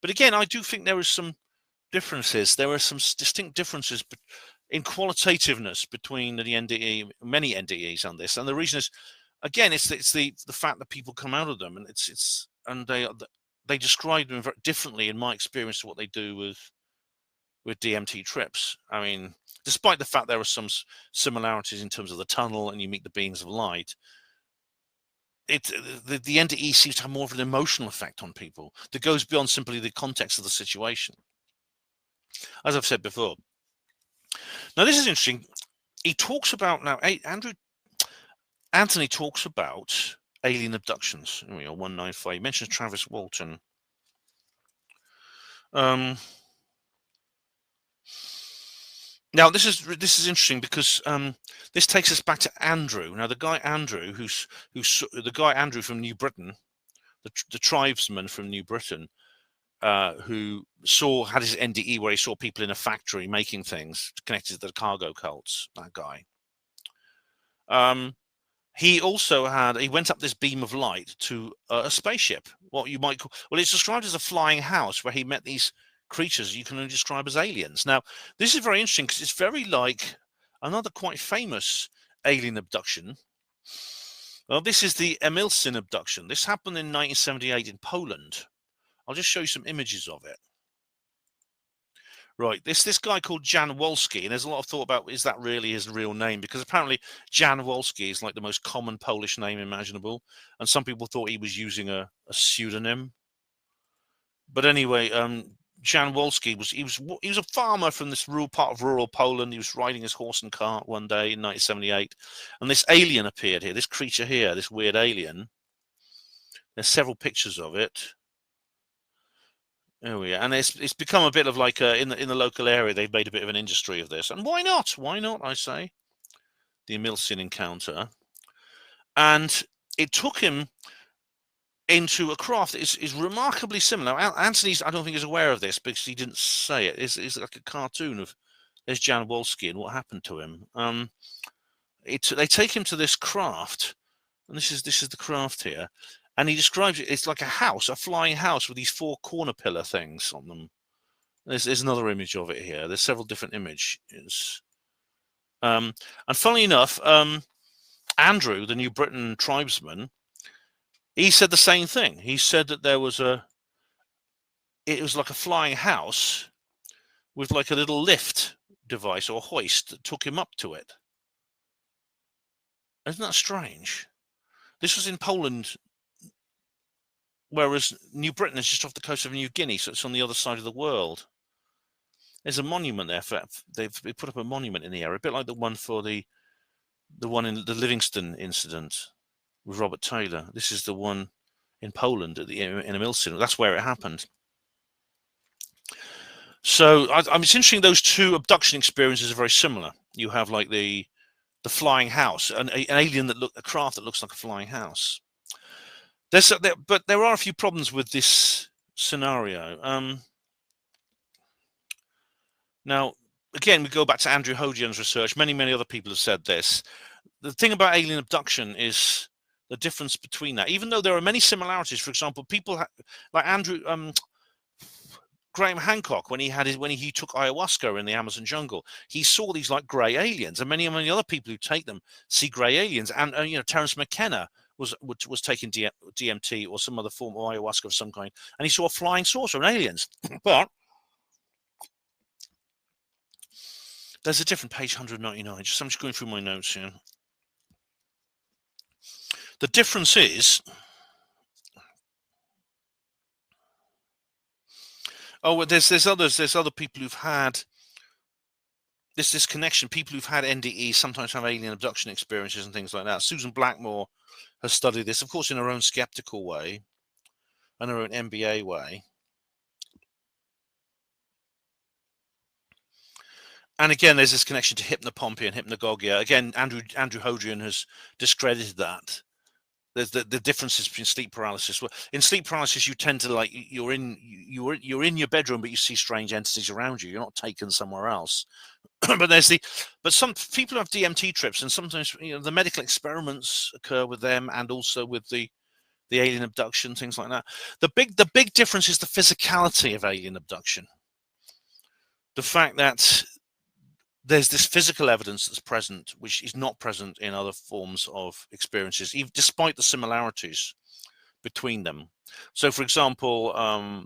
but again, I do think there is some differences. There are some distinct differences in qualitativeness between the NDE, many NDEs on this, and the reason is, again, it's the fact that people come out of them, and they describe them very differently in my experience to what they do with DMT trips. I mean, despite the fact there are some similarities in terms of the tunnel and you meet the beings of light, the NDE seems to have more of an emotional effect on people that goes beyond simply the context of the situation. As I've said before. Now, this is interesting. He talks about Anthony talks about alien abductions. 195. He mentions Travis Walton. Now, this is interesting because this takes us back to Andrew. Now, the guy Andrew, who's the guy Andrew from New Britain, the tribesman from New Britain, who had his NDE where he saw people in a factory making things connected to the cargo cults. That guy. He also he went up this beam of light to a spaceship. What you might call, well, it's described as a flying house where he met these creatures you can only describe as aliens. Now, this is very interesting because it's very like another quite famous alien abduction. Well, this is the Emilsin abduction. This happened in 1978 in Poland. I'll just show you some images of it. Right, this guy called Jan Wolski, and there's a lot of thought about, is that really his real name? Because apparently Jan Wolski is like the most common Polish name imaginable, and some people thought he was using a pseudonym. But anyway, Jan Wolski he was a farmer from this part of rural Poland. He was riding his horse and cart one day in 1978, and this alien appeared here. This creature here, this weird alien. There's several pictures of it. Oh yeah, and it's become a bit of like in the local area. They've made a bit of an industry of this, and why not? Why not? I say, the Emilsin encounter, and it took him. into a craft that is remarkably similar. Anthony's, I don't think, is aware of this because he didn't say it. It's like a cartoon of there's Jan Wolski and what happened to him. They take him to this craft, and this is the craft here, and he describes it. It's like a house, a flying house with these 4 corner pillar things on them. There's another image of it here. There's several different images. And funnily enough, Andrew, the New Britain tribesman, he said the same thing. He said that it was like a flying house with like a little lift device or hoist that took him up to it. Isn't that strange? This was in Poland, whereas New Britain is just off the coast of New Guinea, so it's on the other side of the world. There's a monument there. They've put up a monument in the area, a bit like the one for the one in the Livingston incident with Robert Taylor. This is the one in Poland in a mill cinema. That's where it happened. So it's interesting. Those 2 abduction experiences are very similar. You have like the flying house, an alien a craft that looks like a flying house. But there are a few problems with this scenario. Now, again, we go back to Andrew Hodian's research. Many other people have said this. The thing about alien abduction is the difference between that. Even though there are many similarities, for example, people like Graham Hancock, when he took ayahuasca in the Amazon jungle, he saw these like grey aliens, and many other people who take them see grey aliens. And Terence McKenna was taking DMT or some other form of ayahuasca of some kind, and he saw a flying saucer and aliens. But there's a different page 199. I'm just going through my notes here. The difference is, there's other people who've had this connection. People who've had NDE sometimes have alien abduction experiences and things like that. Susan Blackmore has studied this, of course, in her own skeptical way and her own MBA way. And again, there's this connection to hypnopompia and hypnagogia. Again, Andrew Hodian has discredited that. There's the differences between sleep paralysis. Well, in sleep paralysis, you tend to you're in your bedroom, but you see strange entities around you. You're not taken somewhere else. but some people have DMT trips, and sometimes the medical experiments occur with them, and also with the alien abduction, things like that. The big difference is the physicality of alien abduction. The fact that there's this physical evidence that's present, which is not present in other forms of experiences, even despite the similarities between them. So, for example,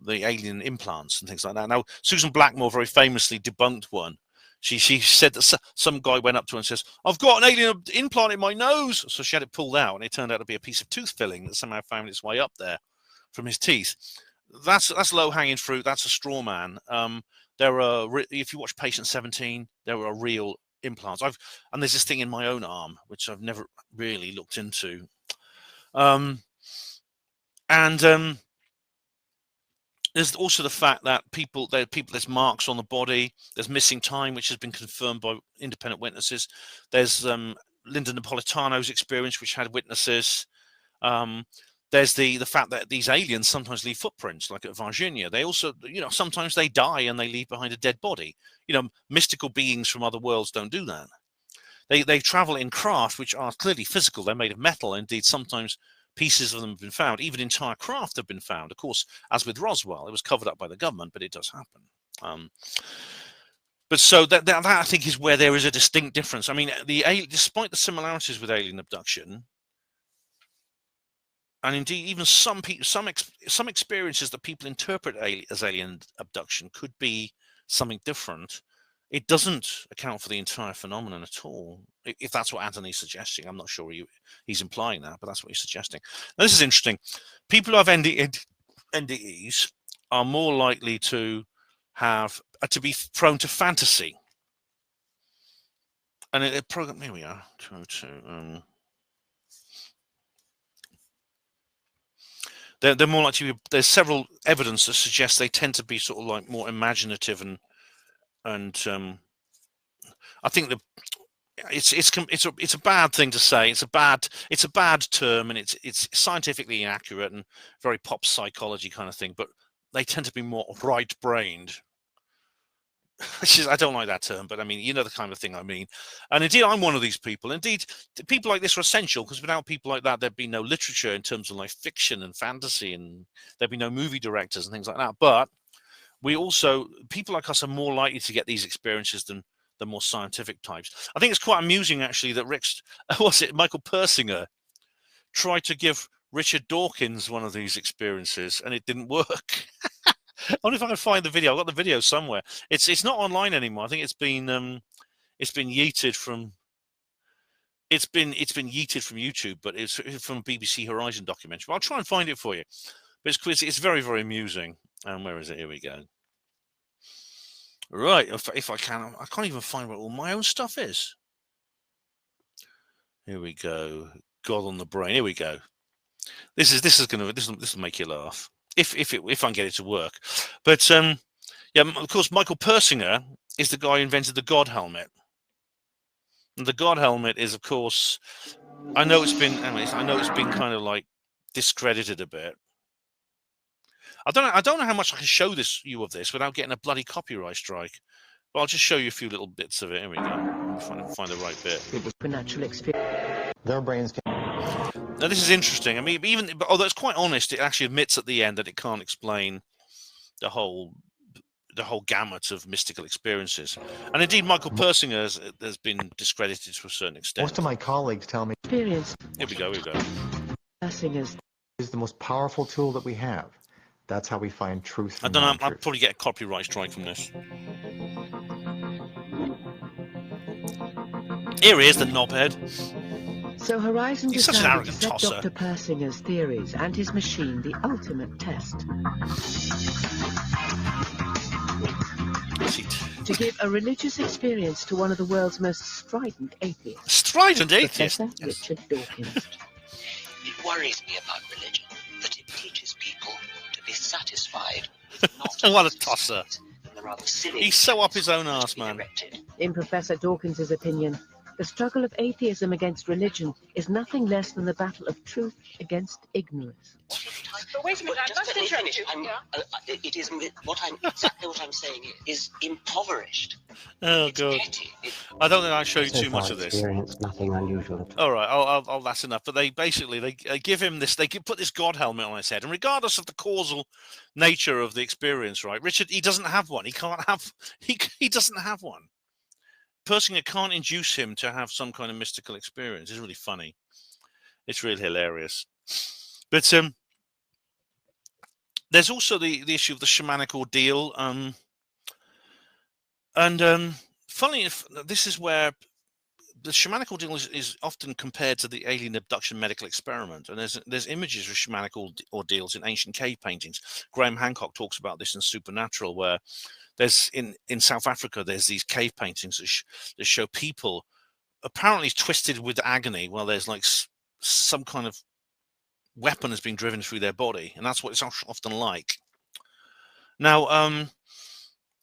the alien implants and things like that. Now, Susan Blackmore very famously debunked one. She said that some guy went up to her and says, "I've got an alien implant in my nose." So she had it pulled out, and it turned out to be a piece of tooth filling that somehow found its way up there from his teeth. That's low-hanging fruit. That's a straw man. There are, if you watch Patient 17, there are real implants. And there's this thing in my own arm, which I've never really looked into. There's also the fact that there's marks on the body. There's missing time, which has been confirmed by independent witnesses. There's Linda Napolitano's experience, which had witnesses. There's the fact that these aliens sometimes leave footprints, like at Virginia. They also, sometimes they die and they leave behind a dead body. Mystical beings from other worlds don't do that. They travel in craft which are clearly physical. They're made of metal. Indeed, sometimes pieces of them have been found. Even entire craft have been found. Of course, as with Roswell, it was covered up by the government, but it does happen. But so that I think is where there is a distinct difference. I mean, despite the similarities with alien abduction, and indeed, even some experiences that people interpret as alien abduction could be something different. It doesn't account for the entire phenomenon at all. If that's what Anthony's suggesting, I'm not sure he's implying that, but that's what he's suggesting. Now, this is interesting. People who have NDEs are more likely to be prone to fantasy. And here we are. They're more likely to be, there's several evidence that suggests they tend to be sort of like more imaginative and I think it's a bad thing to say. It's a bad term, and it's scientifically inaccurate and very pop psychology kind of thing. But they tend to be more right-brained. I don't like that term, but I mean, you know the kind of thing I mean. And indeed, I'm one of these people. Indeed, people like this are essential, because without people like that, there'd be no literature in terms of like fiction and fantasy, and there'd be no movie directors and things like that. But people like us are more likely to get these experiences than the more scientific types. I think it's quite amusing, actually, that Michael Persinger tried to give Richard Dawkins one of these experiences, and it didn't work. I wonder if I can find the video. I've got the video somewhere. It's not online anymore. I think it's been yeeted from YouTube, but it's from a BBC Horizon documentary. But I'll try and find it for you. But it's very, very amusing. And where is it? Here we go. Right, if I can, I can't even find where all my own stuff is. Here we go. God on the brain. Here we go. This will make you laugh if I can get it to work. But yeah, of course, Michael Persinger is the guy who invented the God helmet. And the God helmet is, of course, I know it's been kind of like discredited a bit. I don't know how much I can show you of this without getting a bloody copyright strike. But I'll just show you a few little bits of it. Here we go. Let me find the right bit. Their brains can. Now, this is interesting. I mean, although it's quite honest, it actually admits at the end that it can't explain the whole gamut of mystical experiences. And indeed, Michael Persinger has been discredited to a certain extent. Most of my colleagues tell me Experience. Here we go. Persinger's is the most powerful tool that we have. That's how we find truth from I don't know. I'll non-truth. probably get a copyright strike from this. Here he is, the knobhead. So Horizon He's such an decided arrogant to set tosser. Dr. Persinger's theories and his machine the ultimate test. To give a religious experience to one of the world's most strident atheists. Strident atheist? Professor Richard Dawkins. It worries me about religion that it teaches people to be satisfied. What a tosser. He's so up his own arse, man. In Professor Dawkins's opinion, the struggle of atheism against religion is nothing less than the battle of truth against ignorance. But wait a minute, I must interrupt you. It is exactly what I'm saying is impoverished. Oh, It's God. petty. I don't think I'll show you too much of this. Nothing unusual at all right, that's enough. But they give him this. They put this God helmet on his head, and regardless of the causal nature of the experience, right, Richard, he doesn't have one. He doesn't have one. Persinger can't induce him to have some kind of mystical experience. It's really funny. It's really hilarious. But there's also the issue of the shamanic ordeal. Funnily enough, this is where the shamanic ordeal is often compared to the alien abduction medical experiment. And there's images of shamanic ordeals in ancient cave paintings. Graham Hancock talks about this in Supernatural, where there's in South Africa, there's these cave paintings that show people apparently twisted with agony while there's like some kind of weapon has been driven through their body. And that's what it's often like. Now,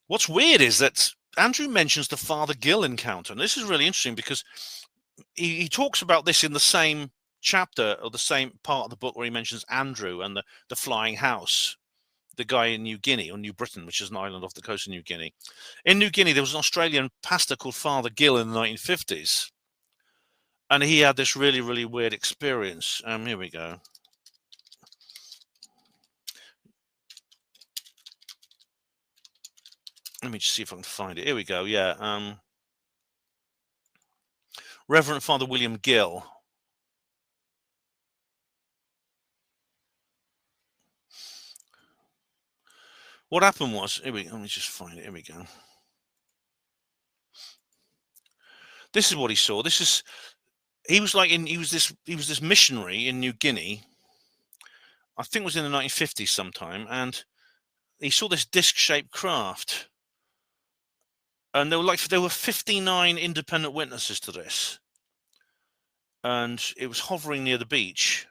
what's weird is that Andrew mentions the Father Gill encounter. And this is really interesting because he talks about this in the same chapter or the same part of the book where he mentions Andrew and the flying house, the guy in New Guinea or New Britain, which is an island off the coast of New Guinea. In New Guinea, there was an Australian pastor called Father Gill in the 1950s. And he had this really, really weird experience. Here we go. Let me just see if I can find it. Here we go. Yeah. Reverend Father William Gill. What happened was, let me just find it. Here we go. This is what he saw. He was this missionary in New Guinea. I think it was in the 1950s sometime, and he saw this disc-shaped craft. And there were 59 independent witnesses to this. And it was hovering near the beach.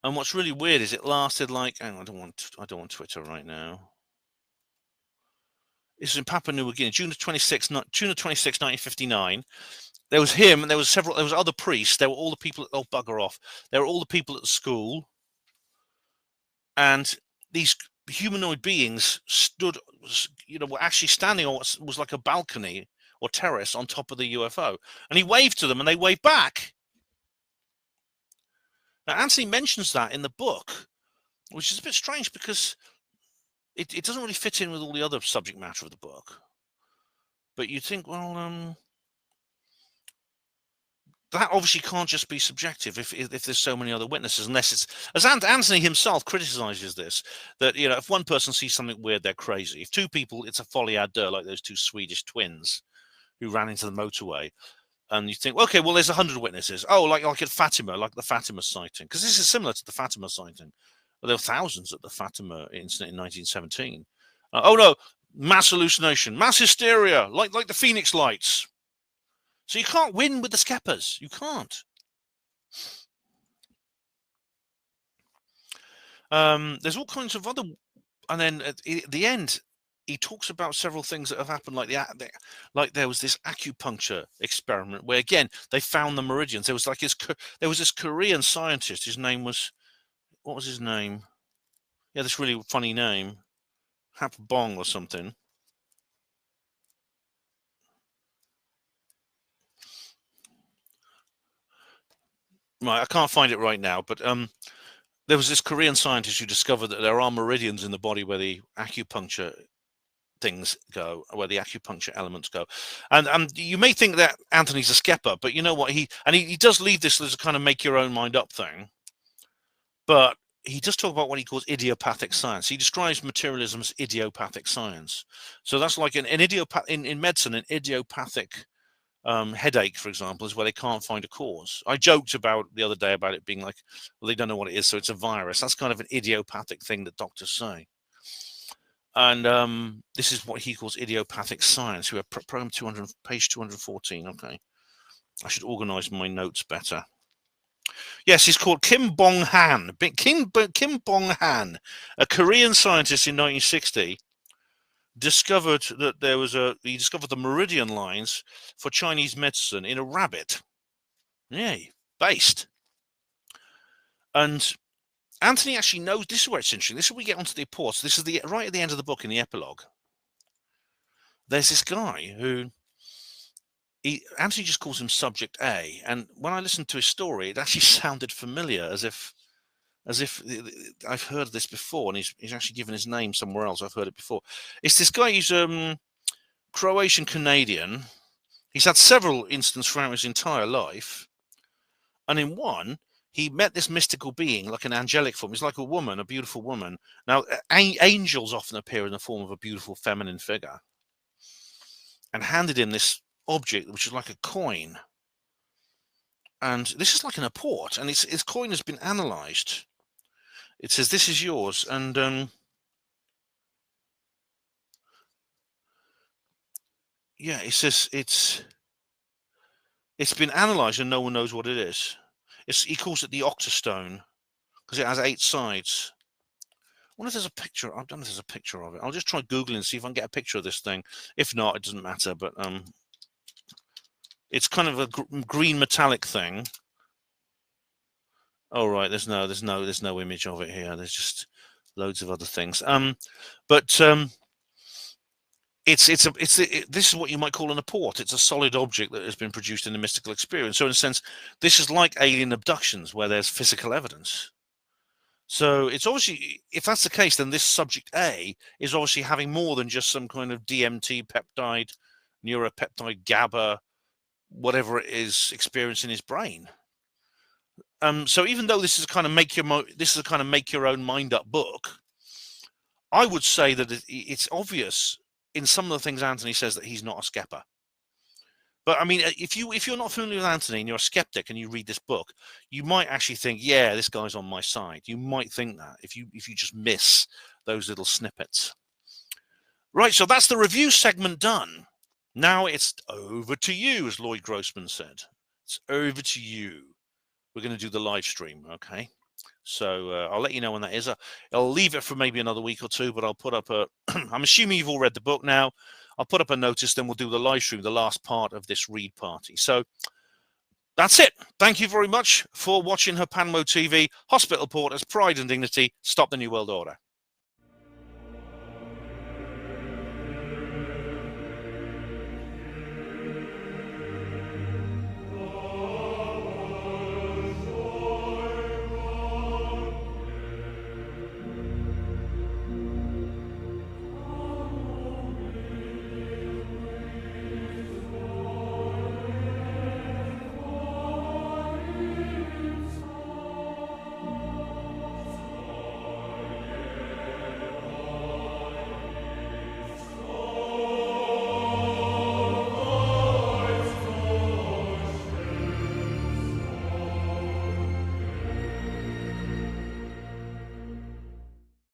And what's really weird is it lasted like, hang on, I don't want Twitter right now. This is in Papua New Guinea, June 26, 1959. There was him, and there was other priests. There were all the people. Oh, bugger off! There were all the people at the school, and these humanoid beings stood, were actually standing on what was like a balcony or terrace on top of the UFO, and he waved to them, and they waved back. Now, Anthony mentions that in the book, which is a bit strange because it doesn't really fit in with all the other subject matter of the book. But you think, well, that obviously can't just be subjective if there's so many other witnesses, unless it's, as Anthony himself criticizes this, that, if one person sees something weird, they're crazy. If two people, it's a folie à deux, like those two Swedish twins who ran into the motorway. And you think, okay, well, there's 100 witnesses. Oh, like at Fatima, like the Fatima sighting. Because this is similar to the Fatima sighting. Well, there were thousands at the Fatima incident in 1917. Oh, no, mass hallucination, mass hysteria, like the Phoenix lights. So you can't win with the skeppers. You can't. There's all kinds of other... And then at the end, he talks about several things that have happened, like there was this acupuncture experiment where, again, they found the meridians. There was this Korean scientist. His name was, what was his name? Yeah, this really funny name, Hap Bong or something. Right, I can't find it right now, but there was this Korean scientist who discovered that there are meridians in the body where the acupuncture things go, where the acupuncture elements go, and you may think that Anthony's a skepper, but you know what, he does leave this as a kind of make your own mind up thing, but he does talk about what he calls idiopathic science. He describes materialism as idiopathic science. So that's like in medicine, an idiopathic headache, for example, is where they can't find a cause. I joked about the other day about it being like, well, they don't know what it is, so it's a virus. That's kind of an idiopathic thing that doctors say. And this is what he calls idiopathic science. We have program 200, page 214. Okay, I should organize my notes better. Yes, he's called Kim Bong Han. Kim Bong Han, a Korean scientist in 1960, discovered that he discovered the meridian lines for Chinese medicine in a rabbit. Yay, based. And Anthony actually knows, this is where it's interesting. This is where we get onto the reports. This is right at the end of the book in the epilogue. There's this guy who Anthony just calls him Subject A. And when I listened to his story, it actually sounded familiar, as if I've heard this before, and he's actually given his name somewhere else. I've heard it before. It's this guy who's Croatian Canadian. He's had several incidents throughout his entire life. And in one, he met this mystical being, like an angelic form. He's like a woman, a beautiful woman. Now, angels often appear in the form of a beautiful feminine figure. And handed him this object, which is like a coin. And this is like an apport. And his coin has been analysed. It says, this is yours. And yeah, it says it's been analysed and no one knows what it is. He calls it the octastone because it has 8 sides. I wonder if there's a picture. I don't know if there's a picture of it. I'll just try Googling and see if I can get a picture of this thing. If not, it doesn't matter. But it's kind of a green metallic thing. Oh right, there's no image of it here. There's just loads of other things. This is what you might call an apport. It's a solid object that has been produced in a mystical experience. So in a sense, this is like alien abductions where there's physical evidence. So it's obviously, if that's the case, then this Subject A is obviously having more than just some kind of DMT peptide, neuropeptide, GABA, whatever it is, experience in his brain. So even though this is a kind of make your own mind up book, I would say that it's obvious in some of the things Anthony says that he's not a skepper. But I mean, if you're not familiar with Anthony and you're a skeptic and you read this book, you might actually think, yeah, this guy's on my side. You might think that if you just miss those little snippets. Right, so that's the review segment done. Now it's over to you, as Lloyd Grossman said. It's over to you. We're going to do the live stream, okay? So I'll let you know when that is. I'll leave it for maybe another week or two, but I'll put up a I'm assuming you've all read the book now. I'll put up a notice, then we'll do the live stream, the last part of this read party. So that's it. Thank you very much for watching Herpanmo TV. Hospital Porters, Pride and Dignity, Stop the New World Order.